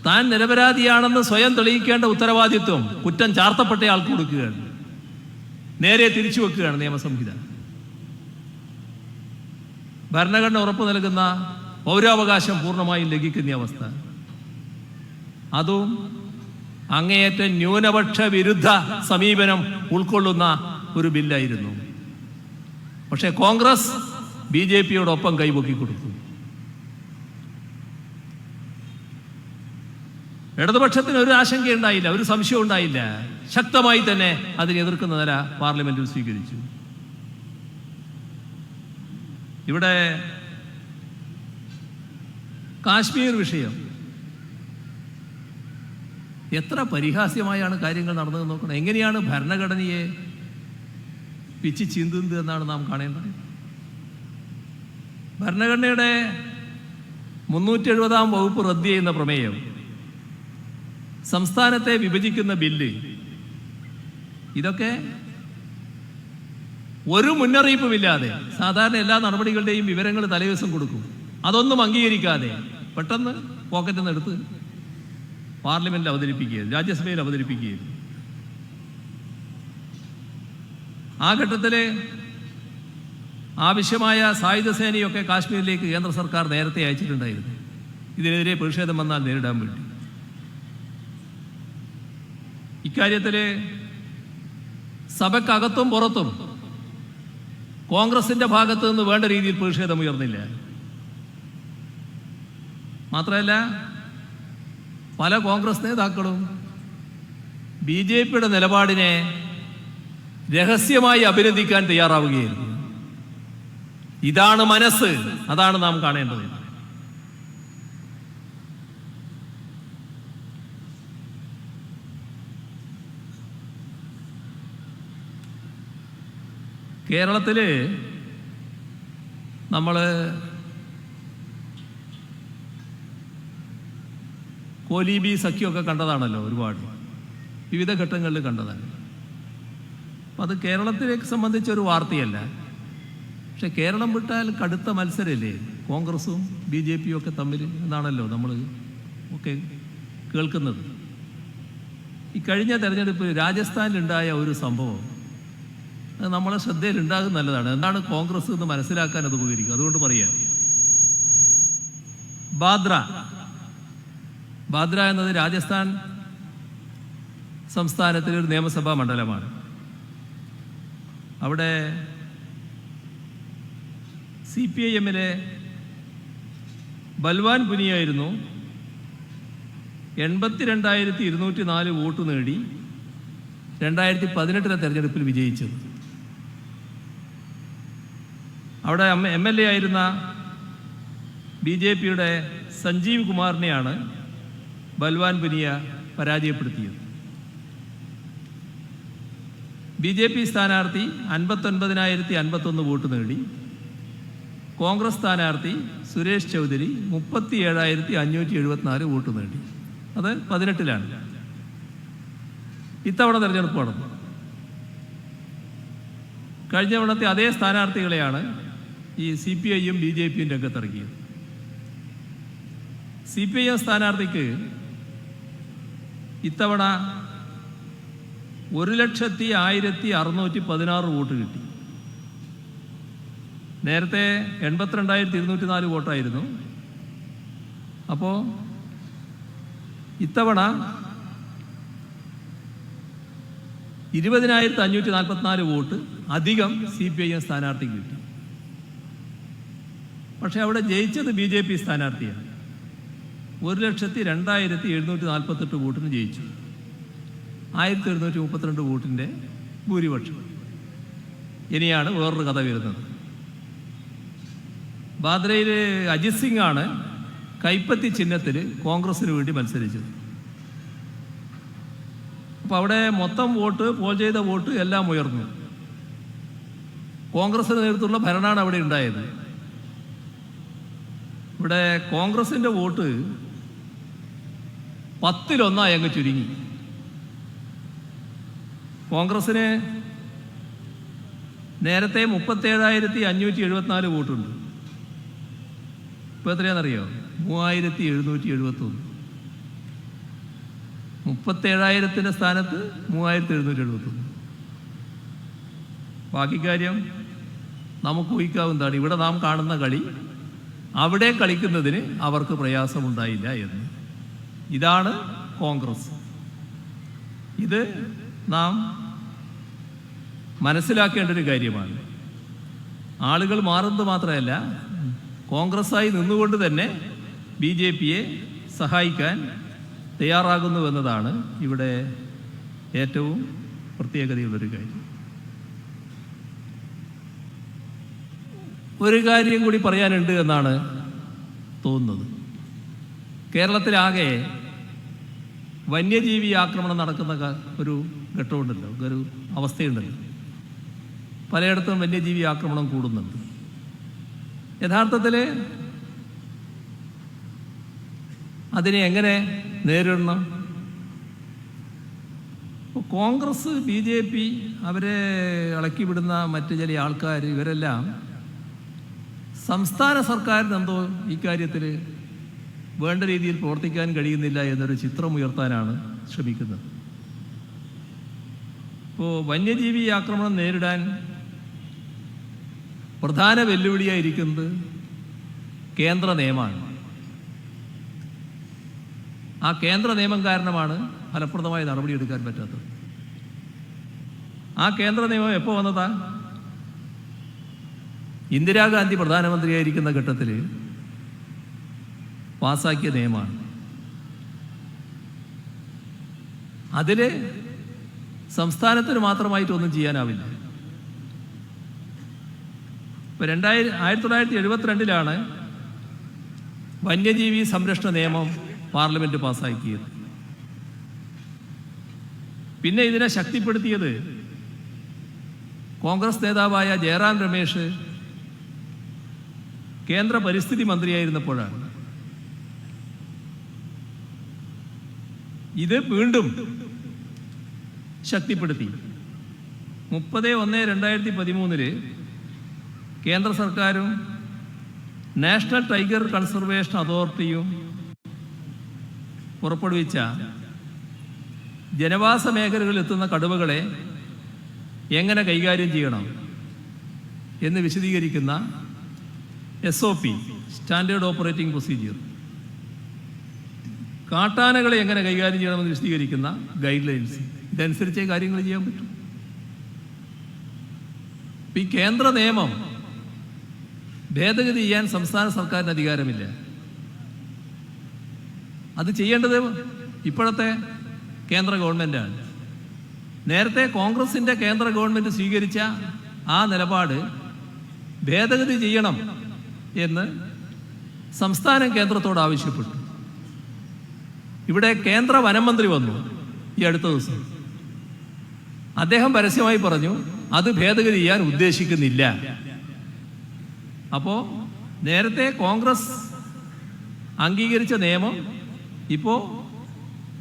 താൻ നിരപരാധിയാണെന്ന് സ്വയം തെളിയിക്കേണ്ട ഉത്തരവാദിത്വം കുറ്റം ചാർത്തപ്പെട്ടയാൾക്ക് കൊടുക്കുകയാണ്, നേരെ തിരിച്ചു വെക്കുകയാണ് നിയമസംഹിത. ഭരണഘടന ഉറപ്പു നൽകുന്ന പൗരാവകാശം പൂർണ്ണമായും ലംഘിക്കുന്ന അവസ്ഥ, അതും അങ്ങേയറ്റം ന്യൂനപക്ഷ വിരുദ്ധ സമീപനം ഉൾക്കൊള്ളുന്ന ഒരു ബില്ലായിരുന്നു. പക്ഷെ കോൺഗ്രസ് BJP-യോടൊപ്പം കൈപൊക്കി കൊടുത്തു. ഇടതുപക്ഷത്തിന് ഒരു ആശങ്കയുണ്ടായില്ല, ഒരു സംശയം ഉണ്ടായില്ല. ശക്തമായി തന്നെ അതിനെ എതിർക്കുന്ന നില പാർലമെന്റിൽ സ്വീകരിച്ചു. ഇവിടെ കാശ്മീർ വിഷയം എത്ര പരിഹാസ്യമായാണ് കാര്യങ്ങൾ നടന്നതെന്ന് നോക്കണം. എങ്ങനെയാണ് ഭരണഘടനയെ പിച്ച് ചീന്തുന്നത് എന്നാണ് നാം കാണേണ്ടത്. ഭരണഘടനയുടെ 370-ാം വകുപ്പ് റദ്ദ് ചെയ്യുന്ന പ്രമേയം, സംസ്ഥാനത്തെ വിഭജിക്കുന്ന ബില്ല്, ഇതൊക്കെ ഒരു മുന്നറിയിപ്പുമില്ലാതെ സാധാരണ എല്ലാ നടപടികളുടെയും വിവരങ്ങൾ തലേദിവസം കൊടുക്കും. അതൊന്നും അംഗീകരിക്കാതെ പെട്ടെന്ന് പോക്കറ്റിൽ നിന്ന് എടുത്ത് പാർലമെന്റിൽ അവതരിപ്പിക്കുകയായിരുന്നു, രാജ്യസഭയിൽ അവതരിപ്പിക്കുകയായിരുന്നു. ആ ഘട്ടത്തില് ആവശ്യമായ സായുധ സേനയൊക്കെ കാശ്മീരിലേക്ക് കേന്ദ്ര സർക്കാർ നേരത്തെ അയച്ചിട്ടുണ്ടായിരുന്നു, ഇതിനെതിരെ പ്രതിഷേധം വന്നാൽ നേരിടാൻ വേണ്ടി. ഇക്കാര്യത്തില് സഭയ്ക്കകത്തും പുറത്തും കോൺഗ്രസിന്റെ ഭാഗത്ത് നിന്ന് വേണ്ട രീതിയിൽ പ്രതിഷേധം ഉയർന്നില്ല. മാത്രമല്ല, പല കോൺഗ്രസ് നേതാക്കളും BJP-യുടെ നിലപാടിനെ രഹസ്യമായി അഭിനന്ദിക്കാൻ തയ്യാറാവുകയായിരുന്നു. ഇതാണ് മനസ്സ്, അതാണ് നാം കാണേണ്ടത്. കേരളത്തില് നമ്മൾ കോലീബി സഖ്യമൊക്കെ കണ്ടതാണല്ലോ, ഒരുപാട് വിവിധ ഘട്ടങ്ങളിൽ കണ്ടതാണ്. അപ്പം അത് കേരളത്തിലെ സംബന്ധിച്ചൊരു വാർത്തയല്ല. പക്ഷെ കേരളം വിട്ടാൽ കടുത്ത മത്സരമല്ലേ കോൺഗ്രസും BJP-യും ഒക്കെ തമ്മിൽ എന്നാണല്ലോ നമ്മൾ ഒക്കെ കേൾക്കുന്നത്. ഈ കഴിഞ്ഞ തെരഞ്ഞെടുപ്പിൽ രാജസ്ഥാനിലുണ്ടായ ഒരു സംഭവം അത് നമ്മളെ ശ്രദ്ധയിൽ ഉണ്ടാകുന്ന നല്ലതാണ്. എന്താണ് കോൺഗ്രസ് എന്ന് മനസ്സിലാക്കാൻ അത് ഉപകരിക്കും. അതുകൊണ്ട് പറയാം, ബാദ്ര എന്നത് രാജസ്ഥാൻ സംസ്ഥാനത്തിലെ ഒരു നിയമസഭാ മണ്ഡലമാണ്. അവിടെ CPIM-ലെ ബൽവാൻ പുനിയായിരുന്നു 82,204 വോട്ട് നേടി 2018 തെരഞ്ഞെടുപ്പിൽ വിജയിച്ചത്. അവിടെ MLA ആയിരുന്ന BJPയുടെ സഞ്ജീവ് കുമാറിനെയാണ് ബൽവാൻ പുനിയ പരാജയപ്പെടുത്തിയത്. BJP സ്ഥാനാർത്ഥി 59,051 വോട്ട് നേടി. കോൺഗ്രസ് സ്ഥാനാർത്ഥി സുരേഷ് ചൗധരി 37,574 വോട്ട് നേടി. അത് 18-ലാണ്. ഇത്തവണ തെരഞ്ഞെടുപ്പ് നടന്നു. കഴിഞ്ഞ തവണത്തെ അതേ സ്ഥാനാർത്ഥികളെയാണ് ഈ CPIയും BJPയും രംഗത്തിറക്കിയത്. CPIM സ്ഥാനാർത്ഥിക്ക് ഇത്തവണ 1,01,616 വോട്ട് കിട്ടി. നേരത്തെ 82,204 വോട്ടായിരുന്നു. അപ്പോൾ ഇത്തവണ 20,544 വോട്ട് അധികം CPIM സ്ഥാനാർത്ഥിക്ക് കിട്ടി. പക്ഷെ അവിടെ ജയിച്ചത് BJP സ്ഥാനാർത്ഥിയാണ്. 1,02,748 വോട്ടിന് ജയിച്ചു. 1,732 വോട്ടിൻ്റെ ഭൂരിപക്ഷം. ഇനിയാണ് വേറൊരു കഥ വരുന്നത്. ബാദ്രയിൽ അജിത് സിംഗ് ആണ് കൈപ്പത്തി ചിഹ്നത്തിൽ കോൺഗ്രസിന് വേണ്ടി മത്സരിച്ചത്. അപ്പോൾ അവിടെ മൊത്തം വോട്ട്, പോൾ ചെയ്ത വോട്ട് എല്ലാം ഉയർന്നു. കോൺഗ്രസിന് നേതൃത്വമുള്ള ഭരണമാണ് അവിടെ ഉണ്ടായത്. ഇവിടെ കോൺഗ്രസിൻ്റെ വോട്ട് 10-1 അങ്ങ് ചുരുങ്ങി. കോൺഗ്രസിന് നേരത്തെ 37,574 വോട്ടുണ്ട്. ഇപ്പോൾ എത്രയാണെന്നറിയോ? 3,771. 37,000 സ്ഥാനത്ത് 3,771. ബാക്കി കാര്യം നമുക്ക് ഊഹിക്കാവുന്നതാണ്. ഇവിടെ നാം കാണുന്ന കളി അവിടെ കളിക്കുന്നതിന് അവർക്ക് പ്രയാസമുണ്ടായില്ല എന്ന്. ഇതാണ് കോൺഗ്രസ്. ഇത് നാം മനസ്സിലാക്കേണ്ട ഒരു കാര്യമാണ്. ആളുകൾ മാറുന്നത് മാത്രമല്ല, കോൺഗ്രസ്സായി നിന്നുകൊണ്ട് തന്നെ BJPയെ സഹായിക്കാൻ തയ്യാറാകുന്നുവെന്നതാണ് ഇവിടെ ഏറ്റവും പ്രത്യേകതയുള്ളൊരു കാര്യം. ഒരു കാര്യം കൂടി പറയാനുണ്ട് എന്നാണ് തോന്നുന്നത്. കേരളത്തിലാകെ വന്യജീവി ആക്രമണം നടക്കുന്ന ഒരു ഘട്ടമുണ്ടല്ലോ, ഒരു അവസ്ഥയുണ്ടല്ലോ. പലയിടത്തും വന്യജീവി ആക്രമണം കൂടുന്നുണ്ട്. യഥാർത്ഥത്തിൽ അതിനെ എങ്ങനെ നേരിടണം? കോൺഗ്രസ്, BJP, അവരെ ഇളക്കിവിടുന്ന മറ്റ് ചില ആൾക്കാർ, ഇവരെല്ലാം സംസ്ഥാന സർക്കാരിന് എന്തോ ഇക്കാര്യത്തിൽ വേണ്ട രീതിയിൽ പ്രവർത്തിക്കാൻ കഴിയുന്നില്ല എന്നൊരു ചിത്രം ഉയർത്താനാണ് ശ്രമിക്കുന്നത്. ഇപ്പോൾ വന്യജീവി ആക്രമണം നേരിടാൻ പ്രധാന വെല്ലുവിളിയായിരിക്കുന്നത് കേന്ദ്ര നിയമമാണ്. ആ കേന്ദ്ര നിയമം കാരണമാണ് ഫലപ്രദമായ നടപടിയെടുക്കാൻ പറ്റാത്തത്. ആ കേന്ദ്ര നിയമം എപ്പോൾ വന്നതാ? ഇന്ദിരാഗാന്ധി പ്രധാനമന്ത്രിയായിരിക്കുന്ന ഘട്ടത്തിൽ പാസാക്കിയ നിയമമാണ്. അതിൽ സംസ്ഥാനത്തിന് മാത്രമായിട്ടൊന്നും ചെയ്യാനാവില്ല. ഇപ്പോൾ 1972 വന്യജീവി സംരക്ഷണ നിയമം പാർലമെന്റ് പാസാക്കിയത്. പിന്നെ ഇതിനെ ശക്തിപ്പെടുത്തിയത് കോൺഗ്രസ് നേതാവായ ജയറാം രമേശ് കേന്ദ്ര പരിസ്ഥിതി മന്ത്രിയായിരുന്നപ്പോഴാണ്. ഇത് വീണ്ടും ശക്തിപ്പെടുത്തി. 30/1/2013 കേന്ദ്ര സർക്കാരും നാഷണൽ ടൈഗർ കൺസർവേഷൻ അതോറിറ്റിയും പുറപ്പെടുവിച്ച ജനവാസ മേഖലകളിൽ എത്തുന്ന കടുവകളെ എങ്ങനെ കൈകാര്യം ചെയ്യണം എന്ന് വിശദീകരിക്കുന്ന SOP, സ്റ്റാൻഡേർഡ് ഓപ്പറേറ്റിംഗ് പ്രൊസീജിയർ, കാട്ടാനകളെ എങ്ങനെ കൈകാര്യം ചെയ്യണമെന്ന് വിശദീകരിക്കുന്ന ഗൈഡ് ലൈൻസ്, ഇതനുസരിച്ചേ കാര്യങ്ങൾ ചെയ്യാൻ പറ്റും. ഈ കേന്ദ്ര നിയമം ഭേദഗതി ചെയ്യാൻ സംസ്ഥാന സർക്കാരിന് അധികാരമില്ല. അത് ചെയ്യേണ്ടത് ഇപ്പോഴത്തെ കേന്ദ്ര ഗവൺമെൻറ്റാണ്. നേരത്തെ കോൺഗ്രസിൻ്റെ കേന്ദ്ര ഗവൺമെൻറ് സ്വീകരിച്ച ആ നിലപാട് ഭേദഗതി ചെയ്യണം എന്ന് സംസ്ഥാനം കേന്ദ്രത്തോട് ആവശ്യപ്പെട്ടു. ഇവിടെ കേന്ദ്ര വനമന്ത്രി വന്നു ഈ അടുത്ത ദിവസം. അദ്ദേഹം പരസ്യമായി പറഞ്ഞു അത് ഭേദഗതി ചെയ്യാൻ ഉദ്ദേശിക്കുന്നില്ല. അപ്പോൾ നേരത്തെ കോൺഗ്രസ് അംഗീകരിച്ച നിയമം ഇപ്പോൾ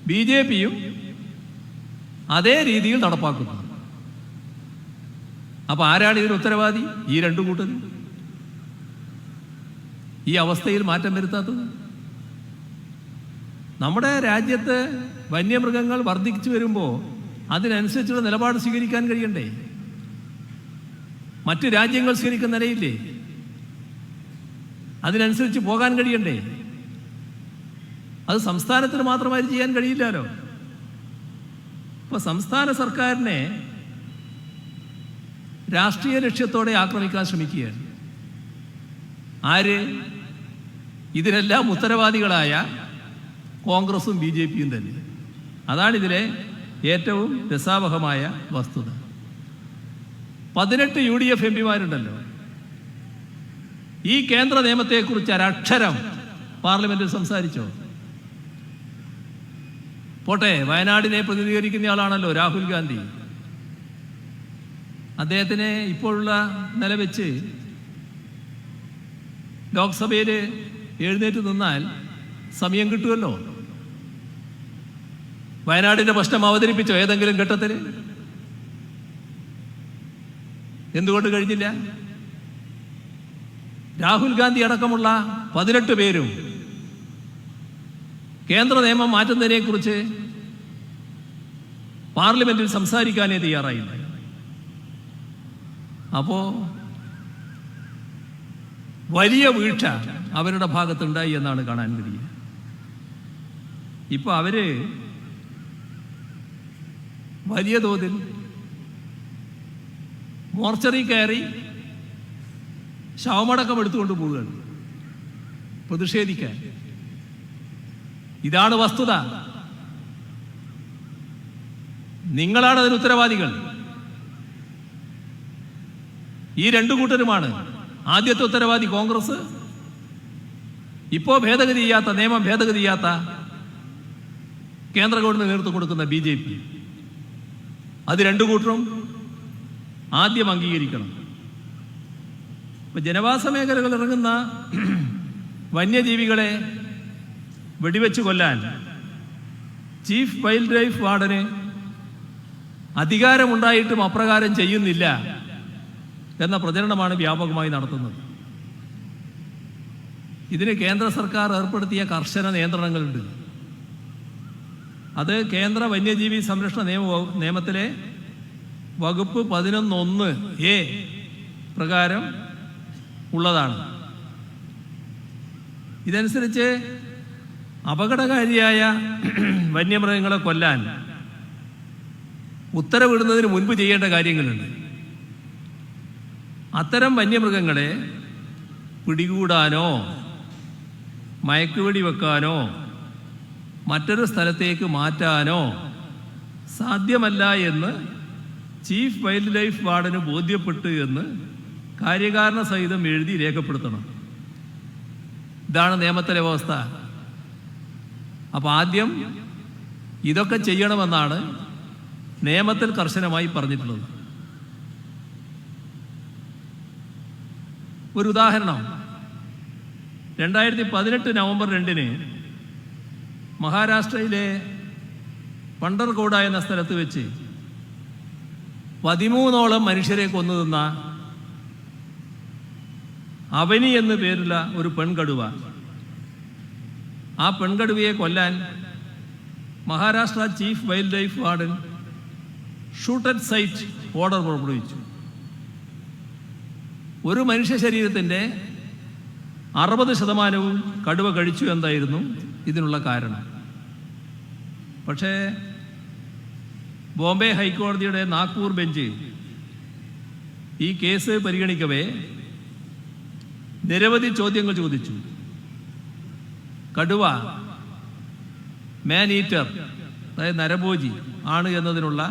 BJPയും അതേ രീതിയിൽ നടപ്പാക്കുന്നു. അപ്പോൾ ആരാണ് ഇതിന് ഉത്തരവാദി? ഈ രണ്ടു കൂട്ടരും. ഈ അവസ്ഥയിൽ മാറ്റം വരുത്താത്തത്. നമ്മുടെ രാജ്യത്ത് വന്യമൃഗങ്ങൾ വർദ്ധിച്ചു വരുമ്പോൾ അതിനനുസരിച്ചുള്ള നിലപാട് സ്വീകരിക്കാൻ കഴിയണ്ടേ? മറ്റ് രാജ്യങ്ങൾ സ്വീകരിക്കുന്ന നിലയില്ലേ? അതിനനുസരിച്ച് പോകാൻ കഴിയണ്ടേ? അത് സംസ്ഥാനത്തിന് മാത്രമായി ചെയ്യാൻ കഴിയില്ലല്ലോ. അപ്പോൾ സംസ്ഥാന സർക്കാരിനെ രാഷ്ട്രീയ ലക്ഷ്യത്തോടെ ആക്രമിക്കാൻ ശ്രമിക്കുകയാണ്. ആര്? ഇതിനെല്ലാം ഉത്തരവാദികളായ കോൺഗ്രസും BJPയും തന്നെ. അതാണിതിലെ ഏറ്റവും രസാവഹമായ വസ്തുത. 18 UDF MPമാരുണ്ടല്ലോ. ഈ കേന്ദ്ര നിയമത്തെക്കുറിച്ച് ഒരക്ഷരം പാർലമെന്റിൽ സംസാരിച്ചോ? പോട്ടെ, വയനാടിനെ പ്രതിനിധീകരിക്കുന്ന ആളാണല്ലോ രാഹുൽ ഗാന്ധി. അദ്ദേഹത്തിന് ഇപ്പോഴുള്ള നില വെച്ച് ലോക്സഭയിൽ എഴുന്നേറ്റ് നിന്നാൽ സമയം കിട്ടുമല്ലോ. വയനാടിന്റെ പ്രശ്നം അവതരിപ്പിച്ചോ ഏതെങ്കിലും ഘട്ടത്തിൽ? എന്തുകൊണ്ട് കഴിഞ്ഞില്ല? രാഹുൽ ഗാന്ധി അടക്കമുള്ള 18 പേരും കേന്ദ്ര നിയമം മാറ്റുന്നതിനെ കുറിച്ച് പാർലമെന്റിൽ സംസാരിക്കാനേ തയ്യാറായില്ല. അപ്പോ വലിയ വീഴ്ച അവരുടെ ഭാഗത്തുണ്ടായി എന്നാണ് കാണാൻ കഴിയുക. ഇപ്പൊ അവര് വലിയ തോതിൽ മോർച്ചറി കയറി ശവമടക്കം എടുത്തുകൊണ്ട് പോവുകയാണ് പ്രതിഷേധിക്കാൻ. ഇതാണ് വസ്തുത. നിങ്ങളാണ് അതിന് ഉത്തരവാദികൾ. ഈ രണ്ടു കൂട്ടരുമാണ്. ആദ്യത്തെ ഉത്തരവാദി കോൺഗ്രസ്, ഇപ്പോ ഭേദഗതി ചെയ്യാത്ത നിയമം ഭേദഗതി ചെയ്യാത്ത കേന്ദ്ര ഗവൺമെന്റ് നേതൃത്വം കൊടുക്കുന്ന BJP. അത് രണ്ടു കൂട്ടരും ആദ്യം അംഗീകരിക്കണം. ഇപ്പൊ ജനവാസ മേഖലകൾ ഇറങ്ങുന്ന വന്യജീവികളെ വെടിവെച്ച് കൊല്ലാൻ ചീഫ് വൈൽഡ് ലൈഫ് വാർഡന് അധികാരമുണ്ടായിട്ടും അപ്രകാരം ചെയ്യുന്നില്ല എന്ന പ്രചരണമാണ് വ്യാപകമായി നടത്തുന്നത്. ഇതിന് കേന്ദ്ര സർക്കാർ ഏർപ്പെടുത്തിയ കർശന നിയന്ത്രണങ്ങളുണ്ട്. അത് കേന്ദ്ര വന്യജീവി സംരക്ഷണ നിയമത്തിലെ വകുപ്പ് 11(1)(a) പ്രകാരം ഉള്ളതാണ്. ഇതനുസരിച്ച് അപകടകാരിയായ വന്യമൃഗങ്ങളെ കൊല്ലാൻ ഉത്തരവിടുന്നതിന് മുൻപ് ചെയ്യേണ്ട കാര്യങ്ങളുണ്ട്. അത്തരം വന്യമൃഗങ്ങളെ പിടികൂടാനോ മയക്കുവെടി വെക്കാനോ മറ്റൊരു സ്ഥലത്തേക്ക് മാറ്റാനോ സാധ്യമല്ല എന്ന് ചീഫ് വൈൽഡ് ലൈഫ് വാർഡന് ബോധ്യപ്പെട്ടു എന്ന് കാര്യകാരണ സഹിതം എഴുതി രേഖപ്പെടുത്തണം. ഇതാണ് നിയമത്തിലെ വ്യവസ്ഥ. അപ്പോൾ ആദ്യം ഇതൊക്കെ ചെയ്യണമെന്നാണ് നിയമത്തിൽ കർശനമായി പറഞ്ഞിട്ടുള്ളത്. ഒരു ഉദാഹരണം, 2018 നവംബർ 2-ന് മഹാരാഷ്ട്രയിലെ പണ്ടർകോട എന്ന സ്ഥലത്ത് വെച്ച് 13ഓളം മനുഷ്യരെ കൊന്നു തിന്ന അവനി എന്നു പേരുള്ള ഒരു പെൺകടുവ, ആ പെൺകടുവയെ കൊല്ലാൻ Maharashtra chief wildlife warden shoot at sight order പുറപ്പെടുവിച്ചു. ഒരു മനുഷ്യ ശരീരത്തിൻ്റെ 60% കടുവ കഴിച്ചു എന്തായിരുന്നു ഇതിനുള്ള കാരണം. പക്ഷേ ബോംബെ ഹൈക്കോടതിയുടെ നാഗ്പൂർ ബെഞ്ച് ഈ കേസ് പരിഗണിക്കവേ നിരവധി ചോദ്യങ്ങൾ ചോദിച്ചു. കടുവ മാൻ ഈറ്റർ, അതായത് നരഭോജി ആണ് എന്നതിനുള്ള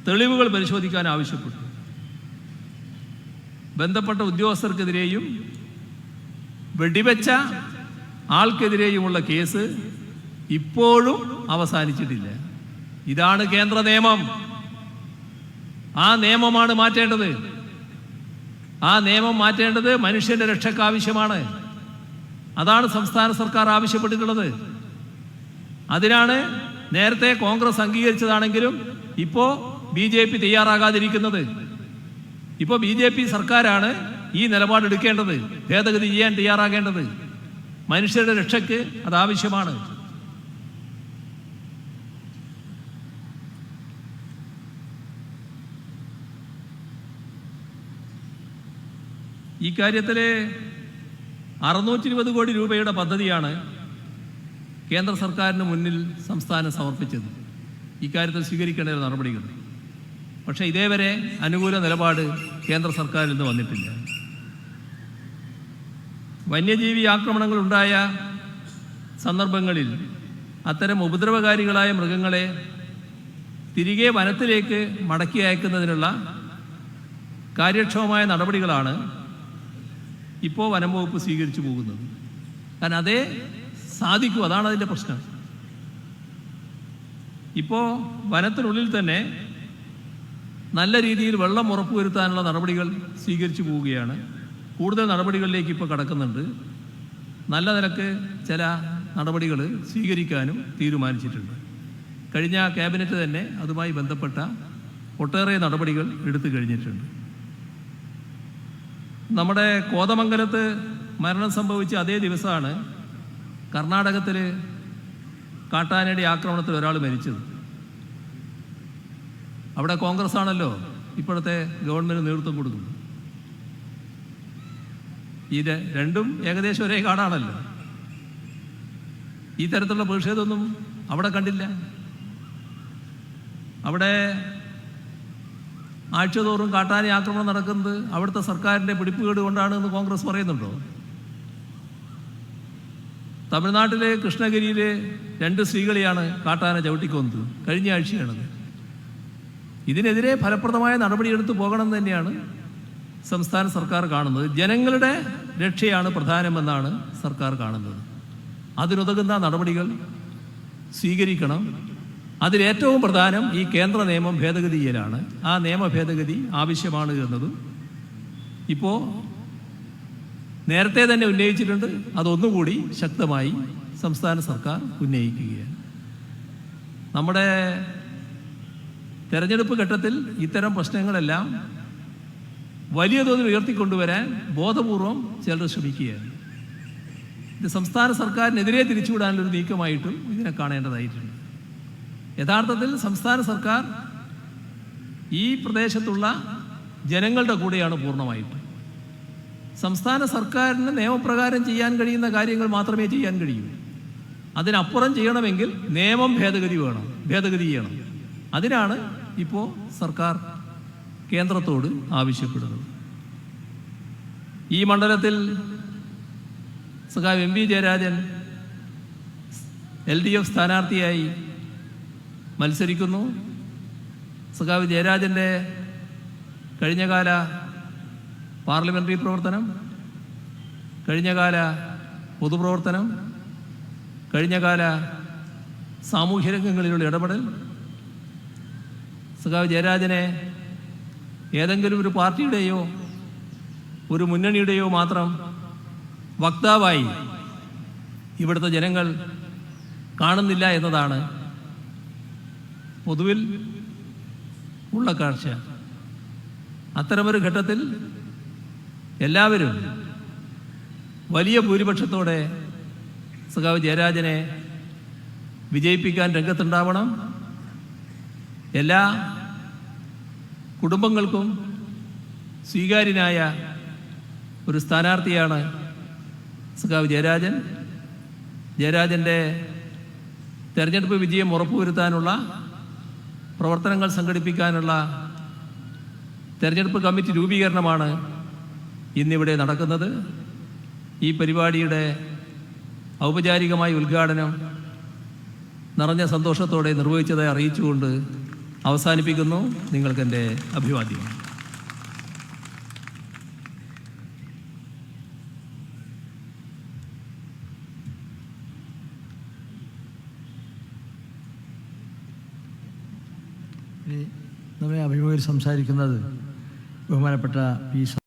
തെളിവുകൾ പരിശോധിക്കാൻ ആവശ്യപ്പെട്ടു. ബന്ധപ്പെട്ട ഉദ്യോഗസ്ഥർക്കെതിരെയും വെടിവെച്ച ആൾക്കെതിരെയുമുള്ള കേസ് ഇപ്പോഴും അവസാനിച്ചിട്ടില്ല. ഇതാണ് കേന്ദ്ര നിയമം. ആ നിയമമാണ് മാറ്റേണ്ടത്. ആ നിയമം മാറ്റേണ്ടത് മനുഷ്യന്റെ രക്ഷയ്ക്ക് ആവശ്യമാണ്. അതാണ് സംസ്ഥാന സർക്കാർ ആവശ്യപ്പെട്ടിട്ടുള്ളത്. അതിനാണ് നേരത്തെ കോൺഗ്രസ് അംഗീകരിച്ചതാണെങ്കിലും ഇപ്പോൾ BJP തയ്യാറാകാതിരിക്കുന്നത്. ഇപ്പോൾ BJP സർക്കാരാണ് ഈ നിലപാടെടുക്കേണ്ടത്, ഭേദഗതി ചെയ്യാൻ തയ്യാറാകേണ്ടത്. മനുഷ്യരുടെ രക്ഷയ്ക്ക് അത് ആവശ്യമാണ്. ഈ കാര്യത്തിൽ 620 കോടി രൂപയുടെ പദ്ധതിയാണ് കേന്ദ്ര സർക്കാരിന് മുന്നിൽ സംസ്ഥാനം സമർപ്പിച്ചത്. ഇക്കാര്യത്തിൽ സ്വീകരിക്കേണ്ട നടപടികൾ. പക്ഷേ ഇതേവരെ അനുകൂല നിലപാട് കേന്ദ്ര സർക്കാരിൽ നിന്ന് വന്നിട്ടില്ല. വന്യജീവി ആക്രമണങ്ങൾ ഉണ്ടായ സന്ദർഭങ്ങളിൽ അത്തരം ഉപദ്രവകാരികളായ മൃഗങ്ങളെ തിരികെ വനത്തിലേക്ക് മടക്കി അയക്കുന്നതിനുള്ള കാര്യക്ഷമമായ നടപടികളാണ് ഇപ്പോൾ വനം വകുപ്പ് സ്വീകരിച്ചു പോകുന്നത്. കാരണം അതേ സാധിക്കൂ, അതാണ് അതിൻ്റെ പ്രശ്നം. ഇപ്പോൾ വനത്തിനുള്ളിൽ തന്നെ നല്ല രീതിയിൽ വെള്ളം ഉറപ്പുവരുത്താനുള്ള നടപടികൾ സ്വീകരിച്ചു പോവുകയാണ്. കൂടുതൽ നടപടികളിലേക്ക് ഇപ്പോൾ കടക്കുന്നുണ്ട്. നല്ല നിലക്ക് ചില നടപടികൾ സ്വീകരിക്കാനും തീരുമാനിച്ചിട്ടുണ്ട്. കഴിഞ്ഞ ക്യാബിനറ്റ് തന്നെ അതുമായി ബന്ധപ്പെട്ട ഒട്ടേറെ നടപടികൾ എടുത്തു കഴിഞ്ഞിട്ടുണ്ട്. നമ്മുടെ കോതമംഗലത്ത് മരണം സംഭവിച്ച അതേ ദിവസമാണ് കർണാടകത്തിൽ കാട്ടാനയുടെ ആക്രമണത്തിൽ ഒരാൾ മരിച്ചത്. അവിടെ കോൺഗ്രസ് ആണല്ലോ ഇപ്പോഴത്തെ ഗവൺമെൻറ് നേതൃത്വം കൊടുക്കുന്നത്. ഇത് രണ്ടും ഏകദേശം ഒരേ കാടാണല്ലോ. ഈ തരത്തിലുള്ള പ്രതിഷേധമൊന്നും അവിടെ കണ്ടില്ല. അവിടെ ആഴ്ചതോറും കാട്ടാന ആക്രമണം നടക്കുന്നത് അവിടുത്തെ സർക്കാരിൻ്റെ പിടിപ്പുകേട് കൊണ്ടാണെന്ന് കോൺഗ്രസ് പറയുന്നുണ്ടോ? തമിഴ്നാട്ടിലെ കൃഷ്ണഗിരിയിൽ 2 സ്ത്രീകളെയാണ് കാട്ടാന ചവിട്ടിക്കൊന്നത്. കഴിഞ്ഞ ആഴ്ചയാണത്. ഇതിനെതിരെ ഫലപ്രദമായ നടപടിയെടുത്ത് പോകണം തന്നെയാണ് സംസ്ഥാന സർക്കാർ കാണുന്നത്. ജനങ്ങളുടെ രക്ഷയാണ് പ്രധാനമെന്നാണ് സർക്കാർ കാണുന്നത്. അതിനുതകുന്ന നടപടികൾ സ്വീകരിക്കണം. അതിലേറ്റവും പ്രധാനം ഈ കേന്ദ്ര നിയമം ഭേദഗതി ചെയ്യലാണ്. ആ നിയമ ഭേദഗതി ആവശ്യമാണ് എന്നതും ഇപ്പോൾ നേരത്തെ തന്നെ ഉന്നയിച്ചിട്ടുണ്ട്. അതൊന്നുകൂടി ശക്തമായി സംസ്ഥാന സർക്കാർ ഉന്നയിക്കുകയാണ്. നമ്മുടെ തെരഞ്ഞെടുപ്പ് ഘട്ടത്തിൽ ഇത്തരം പ്രശ്നങ്ങളെല്ലാം വലിയ തോതിൽ ഉയർത്തിക്കൊണ്ടുവരാൻ ബോധപൂർവം ചിലർ ശ്രമിക്കുകയാണ്. ഇത് സംസ്ഥാന സർക്കാരിനെതിരെ തിരിച്ചുവിടാനുള്ളൊരു നീക്കമായിട്ടും ഇതിനെ കാണേണ്ടതായിട്ടുണ്ട്. യഥാർത്ഥത്തിൽ സംസ്ഥാന സർക്കാർ ഈ പ്രദേശത്തുള്ള ജനങ്ങളുടെ കൂടെയാണ് പൂർണ്ണമായിട്ടും. സംസ്ഥാന സർക്കാരിന് നിയമപ്രകാരം ചെയ്യാൻ കഴിയുന്ന കാര്യങ്ങൾ മാത്രമേ ചെയ്യാൻ കഴിയൂ. അതിനപ്പുറം ചെയ്യണമെങ്കിൽ നിയമം ഭേദഗതി ചെയ്യണം. അതിനാണ് ഇപ്പോൾ സർക്കാർ കേന്ദ്രത്തോട് ആവശ്യപ്പെടുന്നത്. ഈ മണ്ഡലത്തിൽ സഖാവ് MV ജയരാജൻ LDF സ്ഥാനാർത്ഥിയായി മത്സരിക്കുന്നു. സഖാവ് ജയരാജൻ്റെ കഴിഞ്ഞകാല പാർലമെൻ്ററി പ്രവർത്തനം, കഴിഞ്ഞകാല പൊതുപ്രവർത്തനം, കഴിഞ്ഞകാല സാമൂഹ്യ രംഗങ്ങളിലുള്ള ഇടപെടൽ സഖാവ് ജയരാജനെ ഏതെങ്കിലും ഒരു പാർട്ടിയുടെയോ ഒരു മുന്നണിയുടെയോ മാത്രം വക്താവായി ഇവിടുത്തെ ജനങ്ങൾ കാണുന്നില്ല എന്നതാണ് പൊതുവിൽ ഉള്ള കാഴ്ച. അത്തരമൊരു ഘട്ടത്തിൽ എല്ലാവരും വലിയ ഭൂരിപക്ഷത്തോടെ സഖാവ് ജയരാജനെ വിജയിപ്പിക്കാൻ രംഗത്തുണ്ടാവണം. എല്ലാ കുടുംബങ്ങൾക്കും സ്വീകാര്യനായ ഒരു സ്ഥാനാർത്ഥിയാണ് സഖാവ് ജയരാജൻ. ജയരാജൻ്റെ തെരഞ്ഞെടുപ്പ് വിജയം ഉറപ്പുവരുത്താനുള്ള പ്രവർത്തനങ്ങൾ സംഘടിപ്പിക്കാനുള്ള തെരഞ്ഞെടുപ്പ് കമ്മിറ്റി രൂപീകരണമാണ് ഇന്നിവിടെ നടക്കുന്നത്. ഈ പരിപാടിയുടെ ഔപചാരികമായ ഉദ്ഘാടനം നിറഞ്ഞ സന്തോഷത്തോടെ നിർവഹിച്ചതായി അറിയിച്ചുകൊണ്ട് അവസാനിപ്പിക്കുന്നു. നിങ്ങൾക്കെൻ്റെ അഭിവാദ്യം. നമ്മുടെ അഭിമുഖത്തിൽ സംസാരിക്കുന്നത് ബഹുമാനപ്പെട്ട പി